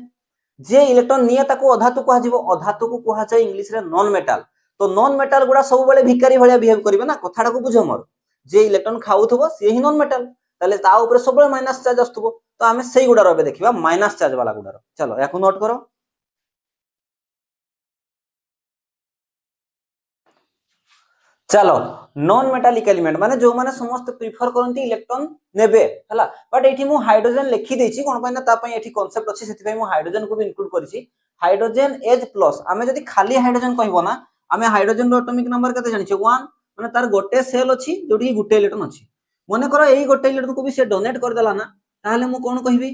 जे इलेक्ट्रॉन निए ताको अधातु कहा जिवो अधातु को कहा जाय इंग्लिश रे नॉन मेटाल तो नॉन मेटाल गुडा सब बेले भिकारी भलिया बिहेव करिवे ना कथाडा को बुझो मोर जे इलेक्ट्रॉन खाउथबो से ही नॉन मेटाल ताले ता ऊपर सब बेले माइनस चार्ज आस्तबो तो हमें सेही गुडा रबे देखिबा माइनस चार्ज वाला गुडा चलो याकू नोट करो चलो नॉन मेटालिक एलिमेंट माने जो माने समस्त प्रिफर करंती इलेक्ट्रॉन नेबे हला बट एठी मु हाइड्रोजन लिखि देछि कोन पय ना ता पय एठी कांसेप्ट अछि सेति पय मु हाइड्रोजन को भी इंक्लूड करिछि हाइड्रोजन H+ आमे जदी खाली हाइड्रोजन कहबो ना आमे हाइड्रोजन रो एटॉमिक नंबर केते जानि छै 1 माने तार गोटे सेल अछि जोठी गुटे इलेक्ट्रॉन अछि मने करो एई गोटे इलेक्ट्रॉन को भी से डोनेट कर देला ना ताहले मु कोन कहिबी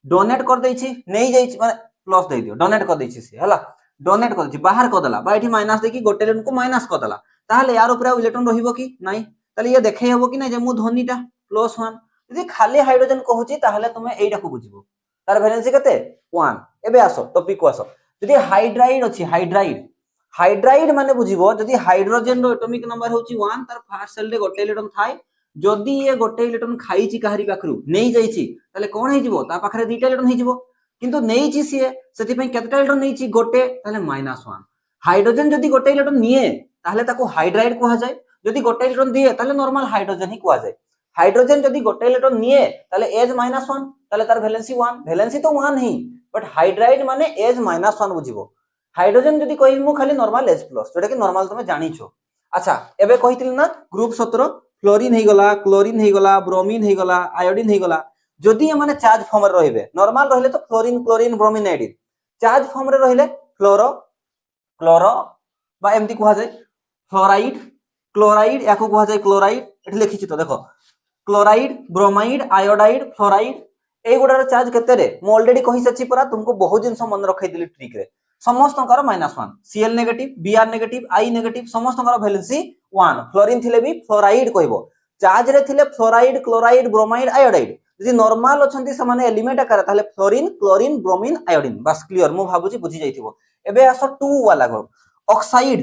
डोनेट कर दै छी नै जाई छी माने प्लस दे दियो डोनेट कर दै छी से हला डोनेट कर दै छी बाहर कर देला बा एठी माइनस दे की गोटे इलेक्ट्रॉन को माइनस कर देला ताहले यार ऊपर इलेक्ट्रॉन रहिबो की नाही ताले ये देखे हबो की नाही जे मु धनीटा +1 यदि खाली हाइड्रोजन कहूची ताहले तुमे एइटा को बुझिबो तार वैलेंसी केते 1 एबे आसो टॉपिक को आसो यदि हाइड्राइड अछि हाइड्राइड हाइड्राइड माने बुझिबो जदी हाइड्रोजन रो एटॉमिक नंबर होची 1 तार फर्स्ट सेल रे गोटे इलेक्ट्रॉन थाए जदी ये गोटे इलेक्ट्रॉन खाइची काहरी पाखरु नेई जाईची ताले कोन हे जिवो ता पाखरे दुईटा इलेक्ट्रॉन हे जिवो किंतु नेईची सिए सेति पई केतेटा इलेक्ट्रॉन नेईची गोटे ताले -1 हाइड्रोजन जदी गोटे इलेक्ट्रॉन निए ताले ताको हाइड्राइड कहा जाय जदी गोटे इलेक्ट्रॉन दिए ताले नॉर्मल हाइड्रोजन ही कहा जाय हाइड्रोजन जदी गोटे इलेक्ट्रॉन निए ताले एज -1 ताले तार वैलेंसी 1 वैलेंसी तो 1 ही बट हाइड्राइड माने एज -1 बुझिबो हाइड्रोजन जदी कहिमु खाली नॉर्मल एच प्लस जोटा कि नॉर्मल तुमे जानिछो अच्छा एबे कहितिल ना ग्रुप 17 फ्लोरीन हे गला क्लोरीन हे गला ब्रोमीन हे गला आयोडीन हे गला जदी माने चार्ज फॉर्म रे रहिबे नॉर्मल रहिले तो fluorine chlorine bromine iodine charge form रे रहिले फ्लोरो क्लोरो बा एमती कहा जाय फ्लोराइड क्लोराइड याको कहा जाय क्लोराइड एठी लिखिछि तो देखो क्लोराइड ब्रोमाइड आयोडाइड फ्लोराइड ए गुडार चार्ज केते रे मो ऑलरेडी कहि सछि परा तुमको बहुत जिंस मन रखै दिली ट्रिक रे समस्तंकर -1 Cl negative Br negative I negative समस्तंकर वैलेंसी 1 फ्लोरीन थिले भी फ्लोराइड कहबो चार्ज रे थिले फ्लोराइड क्लोराइड ब्रोमाइड आयोडाइड जदी नॉर्मल अछंती से माने एलिमेंट आकार ताले फ्लोरीन क्लोरीन ब्रोमीन आयोडीन बस क्लियर मो भाबुची बुझी जाइथिबो एबे आसो 2 वाला ग्रुप ऑक्साइड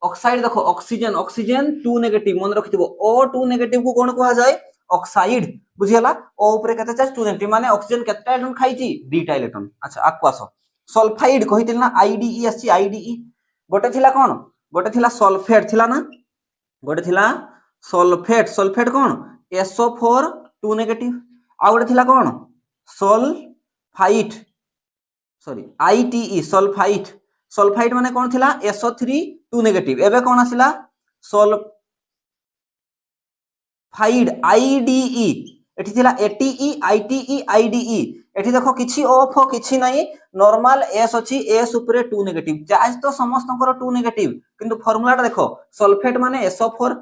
ऑक्साइड देखो ऑक्सीजन ऑक्सीजन 2 नेगेटिव मन रखिथिबो O2 नेगेटिव को कोन कहा जाय ऑक्साइड बुझियला O ऊपर केते चार्ज 2 नेगेटिव माने ऑक्सीजन केतेटा इलेक्ट्रॉन खाइची दुईटा इलेक्ट्रॉन अच्छा आकु आसो सल्फाइड कहितिल ना आईडीई आसी आईडीई गोटे थिला कोन गोटे थिला सल्फेट थिला ना गोटे थिला सल्फेट सल्फेट कोन SO4 2 नेगेटिव आ गोटे थिला कोन सल्फाइट सॉरी आईटीई सल्फाइट सल्फाइट माने कोन थिला SO3 2 नेगेटिव एबे कोन आसिला सल्फाइड आईडीई एठी थिला एटीई आईटीई आईडीई एठी देखो किछि ऑफ किछि नाही नॉर्मल एस अछि एस ऊपर 2 नेगेटिव चार्ज तो समस्तंकर 2 नेगेटिव किंतु फार्मूलाटा देखो सल्फेट माने SO4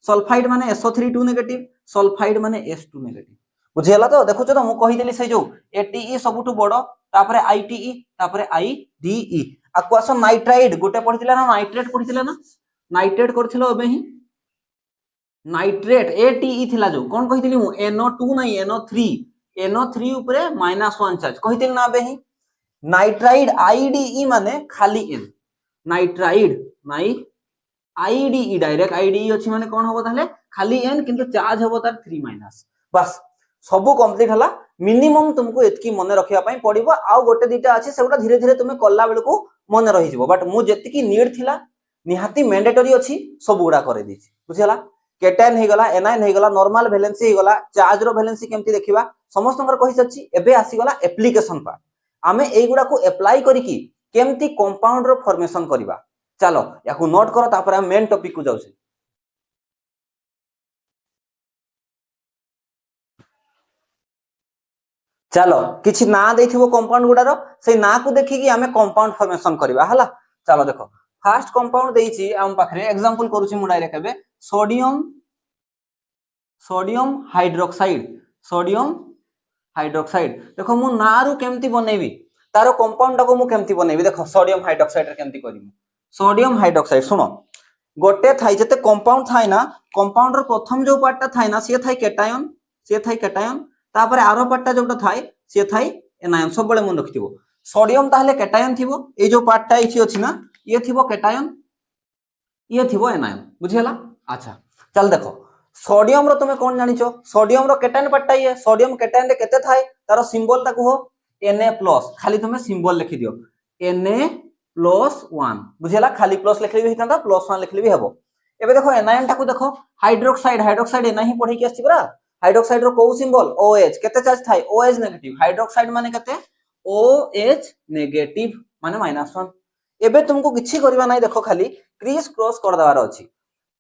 सल्फाइड माने SO3 2 नेगेटिव सल्फाइड माने S2 नेगेटिव बुझियला तो देखो तो मु कहि देली से जो एटीई सबुटु बडो तापरे आईटीई तापरे आईडीई आकु आसो नाइट्राइड गोटे पढितिला ना नाइट्रेट पढितिला ना नाइट्रेट करथिलो एबे ही नाइट्रेट एटीई थिला जो कोन कहितिली मु NO2 नाही NO3 ऊपर -1 चार्ज कहितिल ना एबे ही नाइट्राइड आईडीई माने खाली n नाइट्राइड नाइ आईडीई डायरेक्ट आईडीई अछि माने कोन होबो ताले खाली n किंतु चार्ज होबो तार 3- बस सबु कंप्लीट हला मिनिमम तुमको एतकी मन रखिया पई पड़िबो आ गोटे दिटा अछि सेउडा धीरे धीरे तुमे कल्ला बेल को मन रहि जिवो बट मु जेतिकी नीड थिला निहाती मैंडेटरी अछि सब गुडा करे दिछि बुझियला केटायन हे गला एनायन हे गला नॉर्मल वैलेंसी हे गला चार्ज रो वैलेंसी केमती देखिबा समस्तंकर कहि सच्ची एबे आसी गला एप्लीकेशन पार्ट आमे एई गुडा को अप्लाई करी की केमती कंपाउंड रो फॉर्मेशन करबा चलो याकू नोट करो तापर हम मेन टॉपिक को जाउछी चलो किछि ना देथिबो कंपाउंड गुडारो से ना को देखि की आमे कंपाउंड फॉर्मेशन करबा हला चलो देखो फर्स्ट कंपाउंड देइछि हम पाखरे एग्जांपल करूछि मु डायरेक्ट एबे सोडियम हाइड्रोक्साइड देखो मु नारू केमती बनेबी तारो कंपाउंड को मु केमती बनेबी देखो सोडियम हाइड्रोक्साइड रे केमती करिमु सोडियम हाइड्रोक्साइड सुनो गोटे थाई जते कंपाउंड थाई ना कंपाउंड रो प्रथम जो पार्टटा थाई ना से थाई केटायन तापर आरो पार्टटा जोटा थाई से थाई एनायन सब बळे मन रखिथिबो सोडियम ताहले केटायन थिबो ए जो पार्टटा इछि अछि ना ये थिबो केटायन ये थिबो एनायन बुझियला अच्छा चल देखो सोडियम रो तुमे कोन जानिचो सोडियम रो केटायन पार्टटा ये सोडियम केटायन रे केते थाई तारो सिंबल ताकू हो Na+ खाली तुमे सिंबल लिखि दियो Na+1 बुझियला खाली प्लस लिखले भी हितंदा +1 लिखले भी हेबो एबे देखो एनायन टाकू देखो हाइड्रोक्साइड एना ही पढी के आछि बरा हाइड्रोक्साइड रो को सिंबल OH केते चार्ज थाई OH नेगेटिव हाइड्रोक्साइड माने केते OH नेगेटिव माने -1 एबे तुमको किछि करबा नै देखो खाली क्रिस क्रॉस कर दवार अछि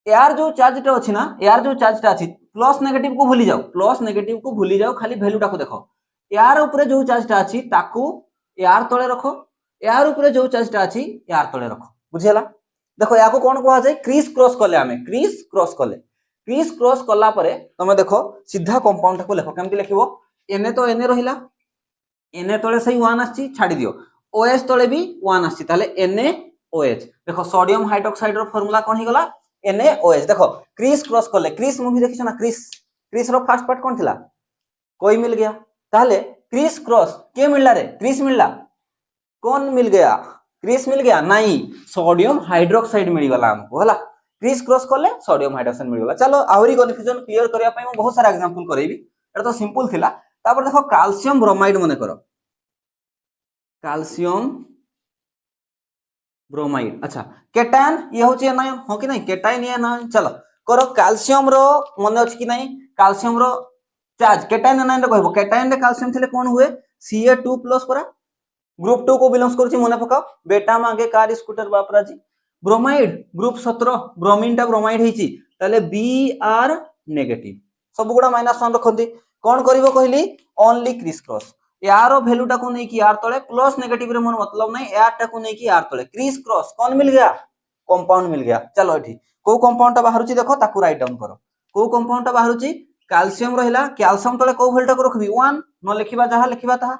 यार जो चार्जटा अछि ना यार जो चार्जटा अछि प्लस नेगेटिव को भूली जाओ खाली वैल्यूटा को देखो यार ऊपर जो चार्जटा अछि ताकू यार तळे रखो यार ऊपर जो चार्जटा अछि यार तळे रखो बुझियला देखो याको कोन कहा जाय क्रिस क्रॉस कला परे तमे देखो सीधा कंपाउंड को लेखो केमति लेखिबो Na तो Na रहिला Na तळे सही 1 आछि छाडी दियो OH तळे भी 1 आछि ताले NaOH देखो सोडियम हाइड्रोक्साइड रो फार्मूला कोन हि गला NaOH देखो क्रिस क्रॉस करले क्रिस मूवी देखिछो ना क्रिस रो फर्स्ट पार्ट कोन थिला कोई मिल गया ताले क्रिस क्रॉस के मिलला रे क्रिस मिलला कौन मिल गया क्रिस मिल गया नहीं सोडियम हाइड्रोक्साइड मिल गला हमको हला क्रिस क्रॉस करले सोडियम हाइड्रोक्साइड मिल गला चलो आहुरी कन्फ्यूजन क्लियर करिया पई मैं बहुत सारा एग्जांपल करेबी एटा तो सिंपल थिला तापर देखो कैल्शियम ब्रोमाइड मने करो कैल्शियम ब्रोमाइड अच्छा केटायन ये होची एनायन हो कि नहीं केटायन ये ना चलो करो कैल्शियम रो मने अछि कि नहीं कैल्शियम रो चार्ज केटायन एनायन रे कहबो केटायन रे कैल्शियम थिले कोन हुए Ca2+ परा ग्रुप 2 को बिलोंग्स करछि मने पकाओ बेटा मागे कार स्कूटर बापरा जी ब्रोमाइड ग्रुप 17 ब्रोमीन टा ब्रोमाइड हेची ताले Br नेगेटिव सब गुडा -1 रखंती कोन करिवो कहली ओनली क्रिस क्रॉस यार वैल्यू टा को नहीं कि यार तळे प्लस नेगेटिव रे मन मतलब नहीं यार टा को नहीं कि यार तळे क्रिस क्रॉस कौन मिल गया कंपाउंड मिल गया चलो एठी को कंपाउंड टा बाहरुची देखो ताकू राइट डाउन करो को कंपाउंड टा बाहरुची कैल्शियम रहिला कैल्शियम तळे को वैल्यू टा को रखबी 1 न लिखिबा जहा लिखिबा ता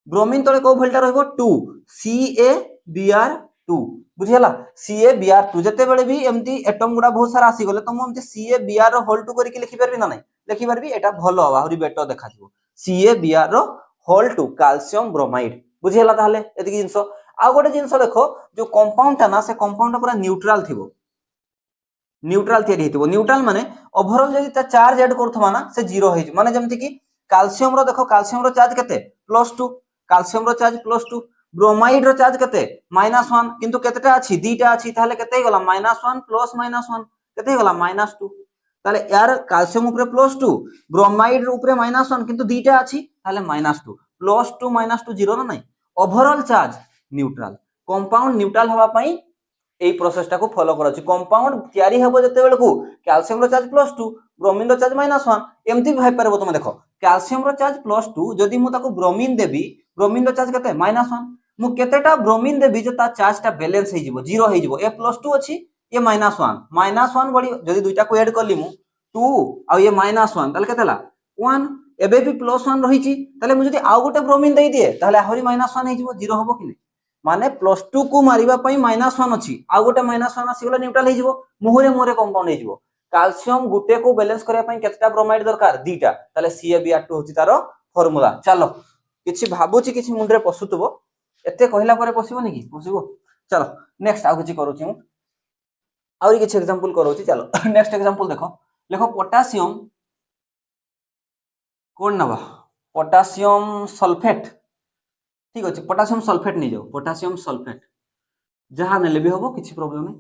ब्रोमीन तळे को वैल्यू टा रहबो 2 CaBr2 बुझियला CaBr2 जते बेले भी एमती एटम गुडा बहुत सारा आसी गले त हम एमती CaBr रो होल 2 करके लिखि परबी ना नहीं लिखि परबी एटा भलो आहुरी बेटर देखा दिबो CaBr रो होल 2 कैल्शियम ब्रोमाइड बुझियला ताले एति जिंस आ गोटे जिंस देखो जो कंपाउंड ता ना से कंपाउंड पूरा न्यूट्रल थिबो न्यूट्रल थियरी हितबो न्यूट्रल माने ओवरऑल जदी ता चार्ज ऐड करथमा ना से जीरो हे माने जेमति कि कैल्शियम रो देखो कैल्शियम रो चार्ज केते +2 कैल्शियम रो चार्ज +2 ब्रोमाइड रो चार्ज केते -1 किंतु केतेटा अछि दीटा अछि ताले केते गला -1 प्लस -1 केते गला -2 ताले यार कैल्शियम ऊपर +2 ब्रोमाइड ऊपर -1 किंतु दीटा अछि ताले -2 +2 -2 जीरो ना नहीं overall charge neutral compound neutral हवा पई एई प्रोसेस टा को फॉलो करछि कंपाउंड तयारी हेबो जते बेल को कैल्शियम रो चार्ज +2 ब्रोमीन रो चार्ज -1 एमती भाई परबो तुम देखो कैल्शियम रो चार्ज +2 जदी मु ताको ब्रोमीन देबी ब्रोमीन रो चार्ज केते -1 मु केतेटा ब्रोमीन देबी जे ता चार्ज टा बैलेंस हे जिवो जीरो हे जिवो ए +2 अछि ये -1 बडी जदी दुईटा को ऐड करली मु 2 आ ये -1 ताले केतेला 1 एबे भी +1 रही छि ताले मु जदी आ गोटे ब्रोमीन देई दिए ताले आहुरी -1 हे जिवो जीरो होबो कि नै माने +2 को मारिबा पई -1 अछि आ गोटे -1 आसी गला न्यूट्रल हे जिवो मुहरे मुहरे कंपाउंड हे जिवो कैल्शियम गुटे को बैलेंस करिया पई केतेटा ब्रोमाइड दरकार दीटा ताले CaBr2 होछि तारो फार्मूला चलो किछि भाबुछि किछि मुंडरे पसुतबो एते कहला परे पसिबो नै कि पसिबो चलो नेक्स्ट आ किछि करूछि मु आउरी किछि एग्जांपल करूछि चलो नेक्स्ट एग्जांपल देखो पोटेशियम कोन नबा पोटेशियम सल्फेट ठीक अछि पोटेशियम सल्फेट नै जाओ पोटेशियम सल्फेट जहां नेले भी होबो किछि प्रॉब्लम नै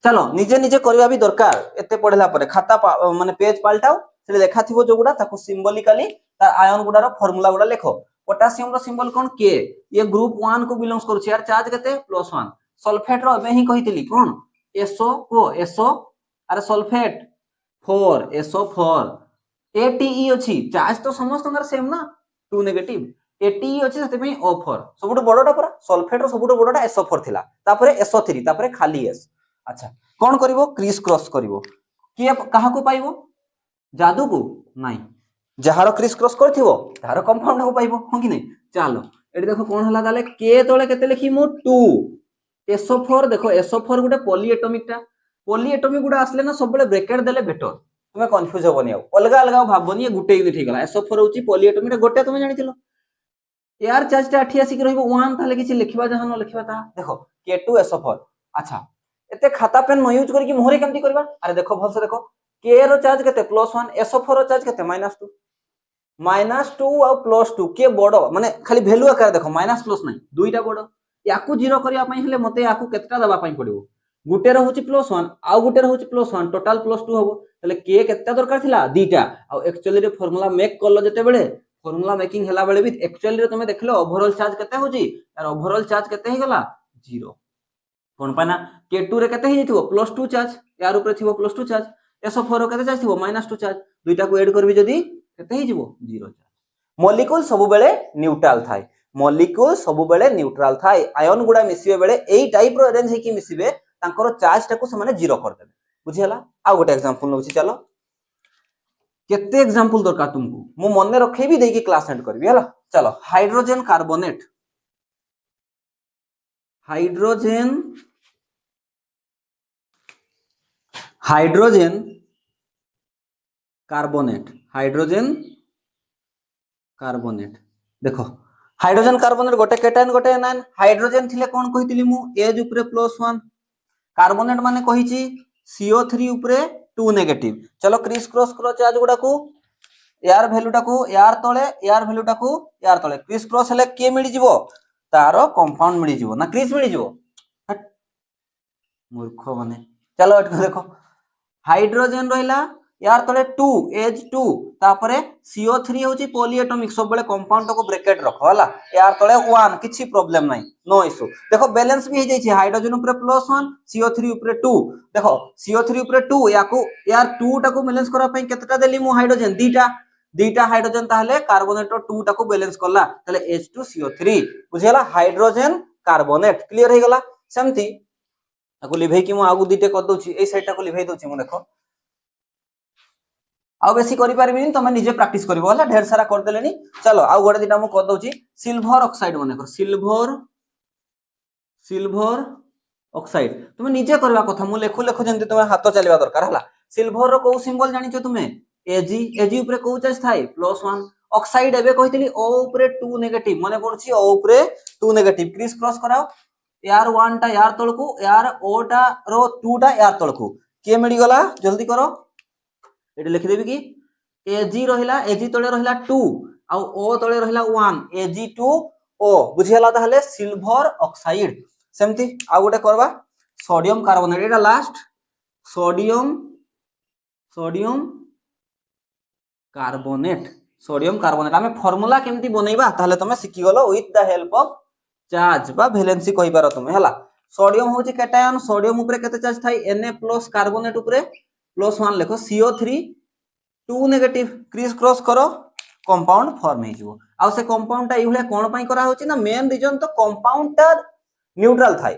चलो निजे निजे करबा भी दरकार एते पढला परे खाता माने पेज पाल्टाओ से लेखा थिबो जो गुडा ताको सिंबलिकली तार आयन गुडा रो फार्मूला गुडा लेखो पोटेशियम रो सिंबल कोन के ये ग्रुप 1 को बिलोंग्स करू यार चार्ज केते +1 सल्फेट रो मैं ही कहितली कोन SO को SO अरे सल्फेट 4 SO4 ATE अछि चार्ज तो समस्त अंदर सेम ना 2 नेगेटिव ATE अछि सते में O4 सबुट बडटा पूरा सल्फेट रो सबुट बडटा SO4 थिला तापरे SO3 तापरे खाली S अच्छा कोन करिवो क्रिस क्रॉस करिवो के कहा को पाइबो जादू को नाही जहारो क्रिस क्रॉस करथिवो तारो कंपाउंड को पाइबो हो कि नै चलो एडी देखो कोन हला ताले के तळे केते लिखि मु 2 SO4 देखो SO4 गुटे पॉलीएटॉमिक गुडा आसले ना सब बेले ब्रैकेट देले बेटर तुमे कंफ्यूज होबनी आ अलगा अलगा भाबनी ये गुटे ही ठीक गला SO4 होची पॉलीएटॉमिक गोटे तुमे जानिथिलो यार चार्ज टा 88 की रहबो 1 ताले किछि लिखिबा जहां न लिखिबा ता देखो K2SO4 अच्छा एते खाता पेन न यूज करके मोहरे केमती करबा अरे देखो भल से देखो K रो चार्ज केते +1 SO4 रो चार्ज केते -2 आ +2 के बडो माने खाली वैल्यू आकार देखो माइनस प्लस नहीं दुईटा बडो याकू जीरो करिया पई हले मते याकू केतटा दबा पई पड़िबो गुटे रो होची +1 आ गुटे रो होची +1 टोटल +2 होबो तले के केतटा दरकार थिला दीटा आ एक्चुअली रे फार्मूला मेक करलो जते बेले फार्मूला मेकिंग हला बेले भी एक्चुअली रे तुमे देखलो ओवरऑल चार्ज केते होची यार ओवरऑल चार्ज केते हे गला 0 कोन पाना K2 रे केते हे थिबो +2 चार्ज यार ऊपर थिबो +2 चार्ज SO4 रो केते चार्ज थिबो -2 चार्ज दुईटा को ऐड करबी जदी केते हे जिवो 0 चार्ज मॉलिक्यूल सब बेले न्यूट्रल थाय मॉलिक्यूल सब बेले न्यूट्रल थाय आयन गुडा मिसिबे बेले एई टाइप रो अरेंज हेकी मिसिबे तांकर चार्ज टाको समान 0 कर देबे बुझियला आ गोटे एग्जांपल नउची चलो केते एग्जांपल दरकार तुमको मु मन रखेबी देकी क्लास एंड करबी हला चलो हाइड्रोजन कार्बोनेट हाइड्रोजन कार्बोनेट देखो हाइड्रोजन कार्बोनेट गोटे केटायन गोटे एनायन हाइड्रोजन थिले कोन कहितली मु एज उपरे +1 कार्बोनेट माने कहिची CO3 उपरे 2 नेगेटिव चलो क्रिस क्रॉस करो चार्ज गुडा को यार वैल्यूटा को यार तळे यार वैल्यूटा को यार तळे क्रिस क्रॉस हेले के मिली जिवो तारो कंपाउंड मिली जिवो ना क्रिस मिली जिवो मूर्ख माने चलो एटको देखो हाइड्रोजन रहिला यार तळे 2 एज 2 तापरे CO3 होची पॉलीएटॉमिक सब बेले कंपाउंड को ब्रैकेट रखो हला यार तळे 1 किछि प्रॉब्लम नाही नो इशू देखो बैलेंस भी हो जाई छी हाइड्रोजन ऊपर +1 CO3 ऊपर 2 देखो CO3 ऊपर 2 याको यार 2 टा को बैलेंस करा पई केतटा देली मु हाइड्रोजन दीटा हाइड्रोजन ताहले कार्बोनेट 2 टा को बैलेंस करला ताले H2CO3 बुझियला हाइड्रोजन कार्बोनेट क्लियर हे गला सेमती ताको लिभै कि मु आगु दीटे कर दोची ए साइड टा को लिभै दोची मु देखो आउ बेसी करि पारबिनी तमे निजे प्रैक्टिस करबो हला ढेर सारा कर देलेनी चलो आउ गोटे दिटा मु कर दोची सिल्वर ऑक्साइड माने कर सिल्वर ऑक्साइड तुमे निजे करबा कथा मु लेखु जंती तुमे हाथ चलेबा दरकार हला सिल्वर रो को सिंबल जानिचो तुमे एजी ऊपर को चार्ज थाई +1 ऑक्साइड एबे कहितली O ऊपर 2 नेगेटिव माने पड़छि O ऊपर 2 नेगेटिव क्रिस क्रॉस कराओ यार 1 टा यार तळकू यार O टा रो 2 टा यार तळकू के मिली गला जल्दी करो एटी लिखि देबी कि एजी रहिला एजी तळे रहिला 2 आ O तळे रहिला 1 Ag2O बुझियला ताहले सिल्वर ऑक्साइड सेमती आ गोटे करबा सोडियम कार्बोनेट एटा लास्ट सोडियम कार्बोनेट आमे फार्मूला केमती बनेइबा ताहले तमे सिखि गलो with the help of charge बा वैलेंसी कहिबार तमे हला सोडियम होची कैटायन सोडियम ऊपर केते चार्ज थाई Na+ कार्बोनेट ऊपर +1 लिखो CO3 2 नेगेटिव क्रिस क्रॉस करो कंपाउंड फॉर्म हे जिवो आ से कंपाउंड ता इहले कोन पई करा होची ना मेन रीजन तो कंपाउंड ता न्यूट्रल थाई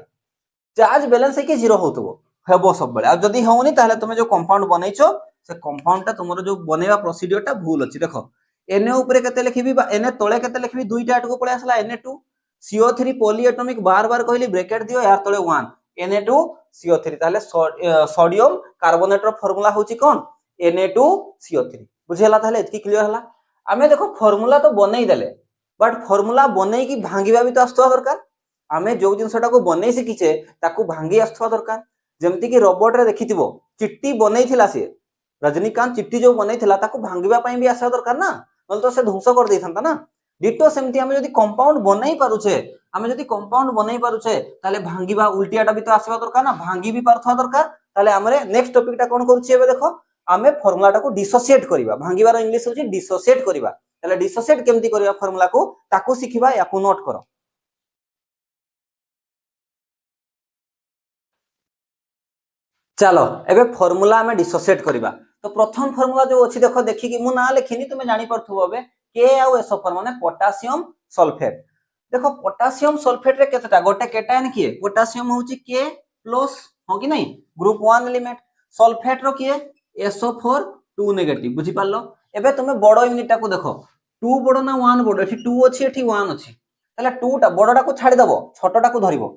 चार्ज बैलेंस है कि 0 होतबो हेबो सब बेले आ जदी होउनी ताहले तमे जो कंपाउंड बनैछो से कंपाउंड ता तुमरो जो बनेवा प्रोसीजर ता भूल अछि देखो Na ऊपर केते लिखिबी बा Na तळे केते लिखिबी दुईटा आटको पळे आसला Na2 CO3 पॉलीएटॉमिक बार बार कहली ब्रैकेट दियो यार तळे 1 Na2 CO3 ताले सोडियम कार्बोनेट रो फार्मूला होची कोन Na2 CO3 बुझेला ताले इतकी क्लियर हला आमे देखो फार्मूला तो बनै देले बट फार्मूला बनै की भांगीबा भी तो आस्तवा दरकार आमे जो जिनसटा को बनै सिकिचे ताकू भांगी आस्तवा दरकार जेमति कि रोबोट रे देखिथिबो चिट्टी बनैथिला से रजनीकांत चिट्टी जो बनैथिला ताकू भांगीबा पई भी आस्तवा दरकार ना नल तो से ध्वंस कर दैथांता ना डिटो सेमति आमे जदी कंपाउंड बनै पारुछे ताले भांगीबा उल्टियाटा भी तो आसीबा दरकार ना भांगी भी पारथवा दरकार ताले हमरे नेक्स्ट टॉपिक टा कोन करूछि एबे देखो आमे फार्मूला टा को डिसोसिएट करिबा भांगीबार इंग्लिश होछि डिसोसिएट करिबा ताले डिसोसिएट केमति करिबा फार्मूला को ताकू सिखिबा याकू नोट करो चलो एबे फार्मूला आमे डिसोसिएट करिबा तो प्रथम फार्मूला जो अछि देखो देखि कि मु ना लेखिनी तुमे जानि परथुबो बे KaOSO4 माने पोटेशियम सल्फेट देखो पोटेशियम सल्फेट रे केतटा गोटे केटायन किए पोटेशियम होची K+ हो कि नहीं ग्रुप 1 एलिमेंट सल्फेट रो किए SO4 2 नेगेटिव बुझी पालो एबे तुमे बडो यूनिट टा को देखो 2 बडो ना 1 बडो एठी 2 अछि एठी 1 अछि ताले 2 टा बडोटा को छाडी दबो छोटोटा को धरिबो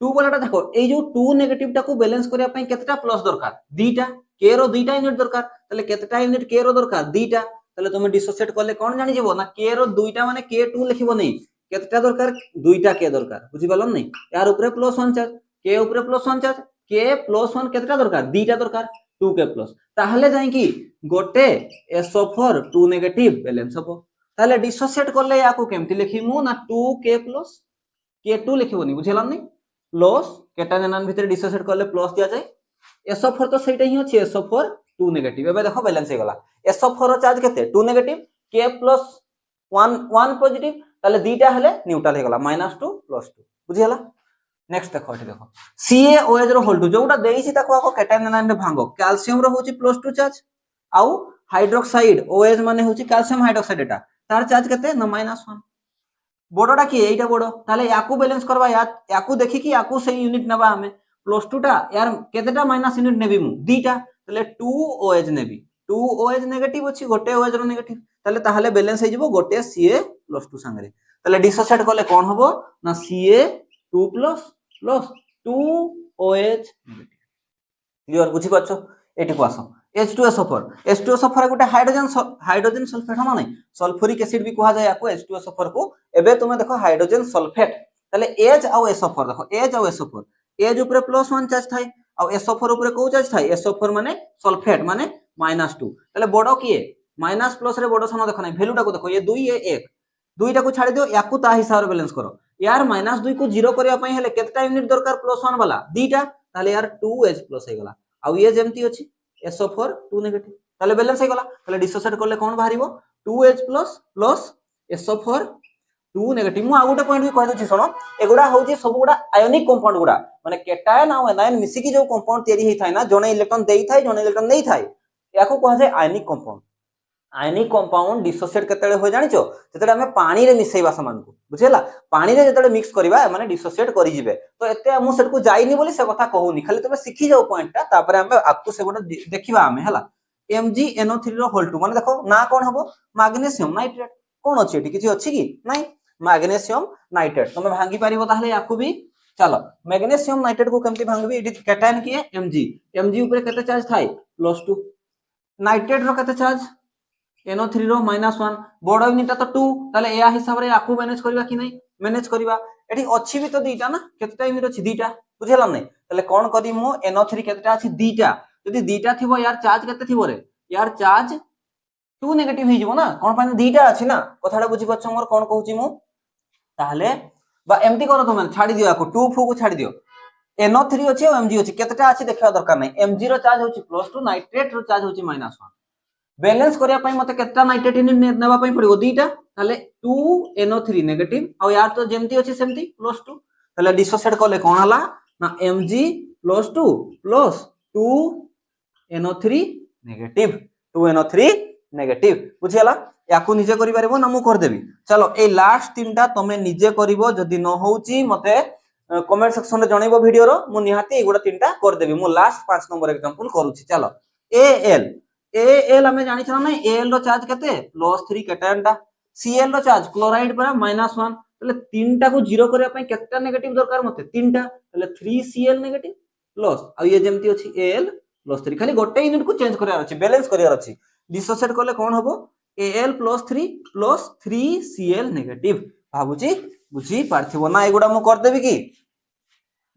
2 वालाटा देखो ए जो 2 नेगेटिव टा को बैलेंस करिया पई केतटा प्लस दरकार दीटा K रो दीटा यूनिट दरकार ताले केतटा यूनिट K रो दरकार दीटा ताले तुमे डिसोसिएट करले कोन जानि जेबो ना K रो दुईटा माने K2 लिखिबो नै केतटा दरकार दुईटा K दरकार बुझी पालन नै यार ऊपर +1 चार्ज K ऊपर +1 चार्ज K+1 केतटा दरकार दीटा दरकार 2K+ ताहले जाई कि गोटे SO4 2 नेगेटिव बैलेंस हबो ताहले डिसोसिएट करले याकू केमति लिखिमु ना 2K+ K2 लिखिबोनी बुझिला नै प्लस केटायन भीतर डिसोसिएट करले प्लस दिया जाय SO4 तो सेटा ही अछि SO4 2 नेगेटिव एबे देखो बैलेंस हे गला SO4 रो चार्ज केते 2 नेगेटिव K+1 पॉजिटिव ताले दीटा हले न्यूट्रल हे गला -2 +2 बुझिला नेक्स्ट देखो एठी देखो CaOH रो होल 2 जोटा देइछि ताको आको केटायन ने भांगो कैल्शियम रो होछि +2 चार्ज आउ हाइड्रोक्साइड OH माने होछि कैल्शियम हाइड्रोक्साइड एटा तार चार्ज केते न -1 बडोटा की एटा बडो ताले याकू बैलेंस करबा याकू देखि कि याकू से यूनिट नबा हमें +2 टा यार केतेटा माइनस यूनिट नेबी मु दीटा ताले 2OH नेबी 2OH नेगेटिव अछि गोटे OH रो नेगेटिव ताले बैलेंस हे जिवो गोटे Ca+2 संगरे ताले डिसोसिएट करले कोन होबो ना Ca2+ 2OH नेगेटिव क्लियर बुझी पाछो एटी को आसो H2SO4 H2SO4 गोटे हाइड्रोजन सल्फेट हम नहीं सल्फ्यूरिक एसिड भी कहा जाय याको H2SO4 को एबे तुमे देखो हाइड्रोजन सल्फेट ताले H आउ SO4 देखो H आउ SO4 H ऊपर +1 चार्ज थाई आउ SO4 ऊपर को चार्ज थाई SO4 माने सल्फेट माने -2 ताले बडो किए माइनस प्लस रे बडो सान देखो नहीं वैल्यूटा को देखो ये 2 ये 1 दुईटा को छाड़ी दियो याकू ता हिसाब रे बैलेंस करो यार -2 को 0 करिया पई हेले केतटा यूनिट दरकार +1 वाला दीटा ताले यार 2H प्लस हे गला आउ ये जेमती अछि SO4 2 नेगेटिव ताले बैलेंस हे गला ताले डिसोसिएट करले कोन बाहरिबो 2H प्लस SO4 2 नेगेटिव मु आ गोटे पॉइंट भी कह दछि सुनो एगुडा होछि सब गुडा आयोनिक कंपाउंड गुडा माने केटायन आ एनायन मिसी की जो कंपाउंड तयारी हेइ थाय ना जने इलेक्ट्रॉन देई थाय जने इलेक्ट्रॉन नै थाय याकू कह जाय ionic compound ionic compound dissociate केतेले हो जानिचो जेतेले हमें पानी रे मिसेइबा समान को बुझेला पानी रे जेतेले मिक्स करबा माने डिसोसिएट करि जिवे तो एते हमु सेट को जाइनी बोली से कथा कहूनी खाली तबे सिखि जाओ पॉइंटटा तापर हमें आपको से गोटा देखिबा हमें हला MgNO3 रो होल 2 माने देखो ना कोन हबो मैग्नीशियम नाइट्रेट कोन अछि एठी किछि अछि कि नै मैग्नीशियम नाइट्रेट तमे भांगी पारिबो ताहले याकू भी चलो मैग्नीशियम नाइट्रेट को केमति भांगबी एठी कैटायन किए Mg ऊपर केते चार्ज थाई +2 नाइट्रेट रो केते चार्ज NO3 रो -1 बड़ यूनिट तो 2 ताले या हिसाब रे आकू मैनेज करबा कि नै मैनेज करबा एठी अछि भी तो दीटा ना केतेटा यूनिट अछि दीटा बुझेला नै ताले कोन करी मु NO3 केतेटा अछि दीटा यदि दीटा थिबो यार चार्ज केते थिबो रे यार चार्ज 2 नेगेटिव हि जिवो ना कोन पानी दीटा अछि ना कथाडा बुझि पछ मोर कोन कहूची मु ताले बा एमती करो तुम छाडी दियो आकू 2 फू को छाडी दियो NO3 अछि और Mg अछि केतेटा अछि देखिबा दरकार नै Mg रो चार्ज होछि +2 नाइट्रेट रो चार्ज होछि -1 बैलेंस करिया पई मते केतटा नाइट्रेट यूनिट नेबा पई पड़िबो दीटा ताले 2NO3 नेगेटिव और यार तो जेमती अछि सेमती +2 ताले डिसोसिएट करले कोन हला ना Mg +2 + 2NO3 negative 2NO3 negative बुझियला याकू निजे करि पारिबो ना मु कर देबी चलो ए लास्ट तीनटा तमे निजे करिवो जदी न होउची मते कमेंट सेक्शन रे जणैबो वीडियो रो मु निहाती एगुडा तीनटा कर देबी मु लास्ट 5 नंबर एग्जांपल करूची चलो Al हमें जानि छना नै Al रो चार्ज केते +3 कैटायन टा Cl रो चार्ज क्लोराइड पर -1 तले तीनटा को 0 करिया पई केतटा नेगेटिव दरकार मते तीनटा तले 3Cl नेगेटिव प्लस आ ये जेमती अछि Al +3 खाली गोटे यूनिट को चेंज करिया अछि बैलेंस करिया अछि डिसोसिएट करले कोन हबो Al +3 + 3Cl नेगेटिव भाबुची बुझी पारथिबो ना एगुडा मु कर देबी की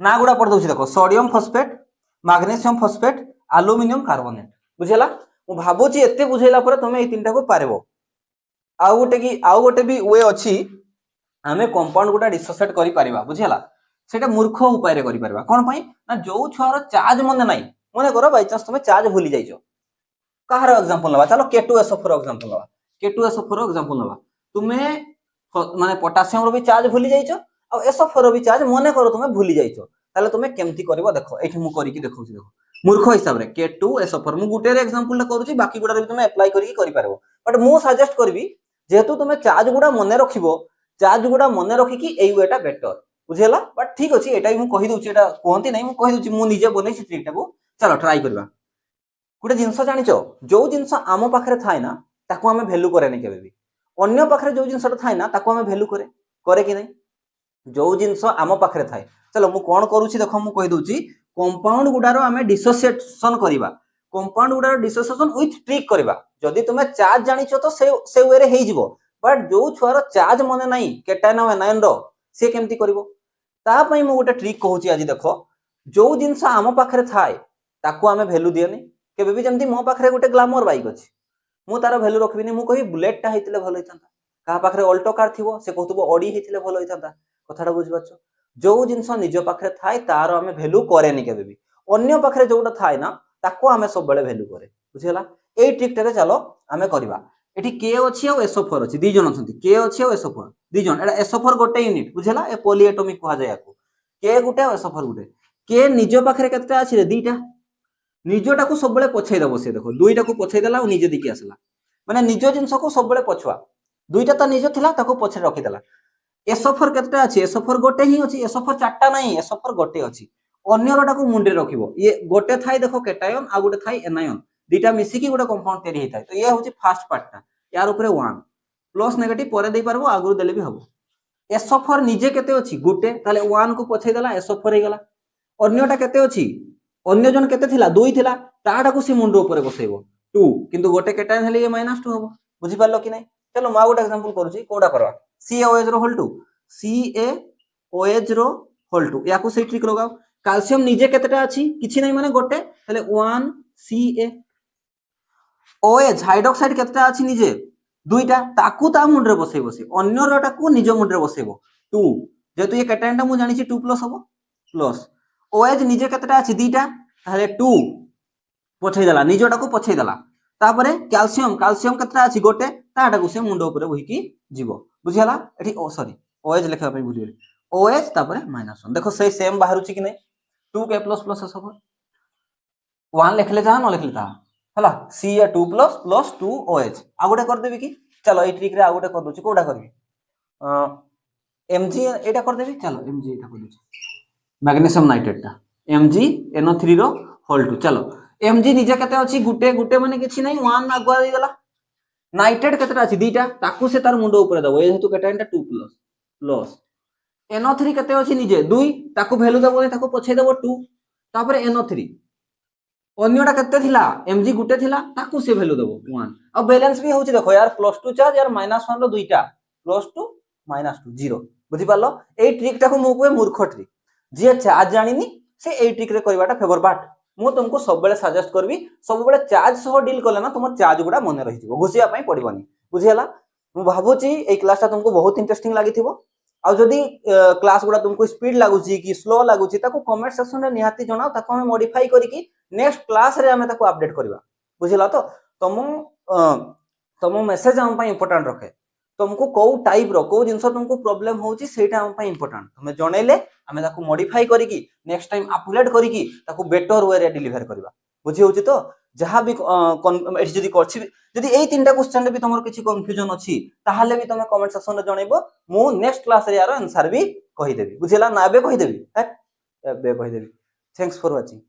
ना गुडा पड़ दोछि देखो sodium phosphate magnesium phosphate aluminium carbonate बुझेला मु भाबुची एते बुझेला पर तमे ए तीनटा को पारेबो आउ गोटे भी वे अछि हमें कंपाउंड गुडा डिसोसिएट करि परिबा बुझेला सेटा मूर्ख उपाय रे करि परिबा कोन पई ना जो छुआर चार्ज मने नाही मने करो बाय चांस तुमे चार्ज भूली जाइछो कहार एग्जांपल लबा चलो K2SO4 एग्जांपल लबा K2SO4 एग्जांपल लबा तुमे माने पोटेशियम रो भी चार्ज भूली जाइछो आ SO4 रो भी चार्ज मने करो तुमे भूली जाइछो ताले तुमे केमती करबो देखो एठी मु करी की देखौची देखो मूर्ख हिसाब रे K2SO4 मु गुटे रे एग्जांपल ला करूची बाकी गुडा रे तुमे अप्लाई करी करि पारबो बट मु सजेस्ट करबी जेहेतु तुमे चार्ज गुडा मने रखिबो चार्ज गुडा मने रखि की एई वेटा बेटर बुझेला बट ठीक अछि एटा मु कहि दोची एटा कोहंती नै मु कहि दोची मु निजे बनै छि ट्रिक टाको चलो ट्राई करबा गुटे जिंस जानिचो जो जिंस आमो पाखरे थाय ना ताको हमें वैल्यू करे नै केबे भी अन्य पाखरे जो जिंसटा थाय ना ताको हमें वैल्यू करे कि नै जो जिंस आमो पाखरे थाय चलो मु कोन करूची देखो मु कहि दोची कंपाउंड गुडारो हमें डिसोसिएशन करबा कंपाउंड गुडारो डिसोसिएशन विथ ट्रिक करबा जदी तुमे चार्ज जानिचो तो से वे रे हेइ जिवो बट जो छुआर चार्ज मने नाही कैटायन और एनायन रो से केमती करबो ता पई मु गोटे ट्रिक कहूची आज देखो जो जिंस आमो पाखरे थाय ताको हमें वैल्यू दियनी केबे भी जेमती मो पाखरे गोटे ग्लैमर बाइक अछि मु तार वैल्यू रखबिनी मु कहि बुलेट टा हेतिले भलो होइतांता का पाखरे ऑल्टो कार थिबो से कहतबो ऑडी हेतिले भलो होइतांता कथाडा बुझबाचो जो जिंस निज पाखरे थाय तार हमें वैल्यू करेनी केबे भी अन्य पाखरे जोटा थाय ना ताको हमें सब बेले वैल्यू करे बुझियला ए ट्रिक टा रे चलो हमें करबा एठी K अछि और SO4 अछि दी जन अछंती K अछि और SO4 दी जन एटा SO4 गोटे यूनिट बुझियला ए पॉलीएटॉमिक कहा जाय याको K गोटे और SO4 गोटे K निज पाखरे केतटा अछि रे दीटा निजटा को सब बेले पछै दबो से देखो दुईटा को पछै देला और निजे दिकी आसला माने निज जिंस को सब बेले पछुआ दुईटा त निज थिला ताको पछे रखि देला SO4 केतटा अछि SO4 गोटे ही अछि SO4 चारटा नाही SO4 गोटे अछि अन्य रोटा को मुंडे रखिबो ये गोटे थाई देखो कैटायन आ गोटे थाई एनायन दीटा मिसी की गोटे कंपाउंड तयारी हेताय तो ये होची फर्स्ट पार्ट टा यार ऊपर 1 प्लस नेगेटिव परे देई परबो आगु देले भी हबो SO4 निजे केते अछि गोटे ताले 1 को पछै देला SO4 हे गेला अन्यटा केते अछि अन्य जन केते थिला 2 थिला ताडाकू से मुंड ऊपर बसेबो 2 किंतु गोटे केटायन हेले ये -2 हबो बुझी पारलो कि नहीं। चलो मा गोटे एग्जांपल करूची कोडा करवा CaOH रो होल 2 CaOH रो होल 2 याकू से ट्रिक लगाओ कैल्शियम निजे केतेटा अछि किछि नहीं माने गोटे हेले 1 Ca OH हाइड्रोक्साइड केतेटा अछि निजे दुईटा ताकू ता मुंड रे बसेबो से अन्य रोटाकू निज मुंड रे बसेबो 2 जेतु ये केटायनटा मु जानि छि 2 प्लस हबो प्लस OH निजे केतेटा अछि दीटा ताले 2 पछै देला निजटाकू पछै देला तापरे कैल्शियम कैल्शियम केतेटा अछि गोटे ताटाकू से मुंड ऊपर बहिकी जीवो बुझियाला एठी ओ सॉरी OH लेखा पई भूली गेली OH तापरे -1 देखो से सेम बाहरुची कि नै 2K++ सब 1 लिखले जा न लिखले ता हला Ca2 प्लस 2OH आ गोटे कर देबी कि चलो ए ट्रिक रे आ गोटे कर दोची कोडा करबी Mg एटा कर देबी चलो Mg एटा कर दोची मैग्नीशियम नाइट्रेट ता MgNO3 रो होल 2 चलो Mg निजे केते अछि गुटे गुटे माने किछि नै 1 आगुआ दे गला नाइट्रेट केतेटा अछि दीटा ताकू से तार मुंड ऊपर दबो ए हेतु केटाइनटा 2 प्लस NO3 केते अछि निजे 2 ताकू वैल्यू दबो ताकू पछै दबो 2 तापर NO3 अन्यटा केते थिला Mg गुटे थिला ताकू से वैल्यू दबो 1 अब बैलेंस भी होउची देखो यार +2 चार्ज यार -1 रो दुईटा +2 -2 0 बुझी पालो ए ट्रिक टाको मु कोए मूर्ख ट्रिक जे चार्ज जानिनी से ए ट्रिक रे करबाटा फेवर बाट मु तुमको सब बेले सजेस्ट करबी सब बेले चार्ज सह डील करले ना तुम चार्ज गुडा मन रहि जिवो घुसिया पई पड़िबनी बुझियाला मु भाबुची ए क्लास ता तुमको बहुत इंटरेस्टिंग लागिथिबो आ जदी क्लास गुडा तुमको स्पीड लागुची कि स्लो लागुची ताको कमेंट सेक्शन रे निहाती जणाओ ताको हम मॉडिफाई करी कि नेक्स्ट क्लास रे हमें ताको अपडेट करबा बुझिला तो तुम मेसेज हम पई इंपोर्टेंट रखे तुमको को टाइप रो को जिंस तुमको प्रॉब्लम होउची सेटा हम पई इंपोर्टेंट तुम जणैले हमें ताको मॉडिफाई करी कि नेक्स्ट टाइम अपडेट करी कि ताको बेटर वे रे डिलीवर करबा बुझी होउची तो जहां भी एठी जदी करछि जदी एई तीनटा क्वेश्चन रे भी तमरो किछि कंफ्यूजन अछि ताहाले भी तुम कमेंट सेक्शन रे जणैबो मु नेक्स्ट क्लास रे यार आंसर भी कहि देबी बुझिला ना बे कहि देबी एबे कहि देबी थैंक्स फॉर वाचिंग।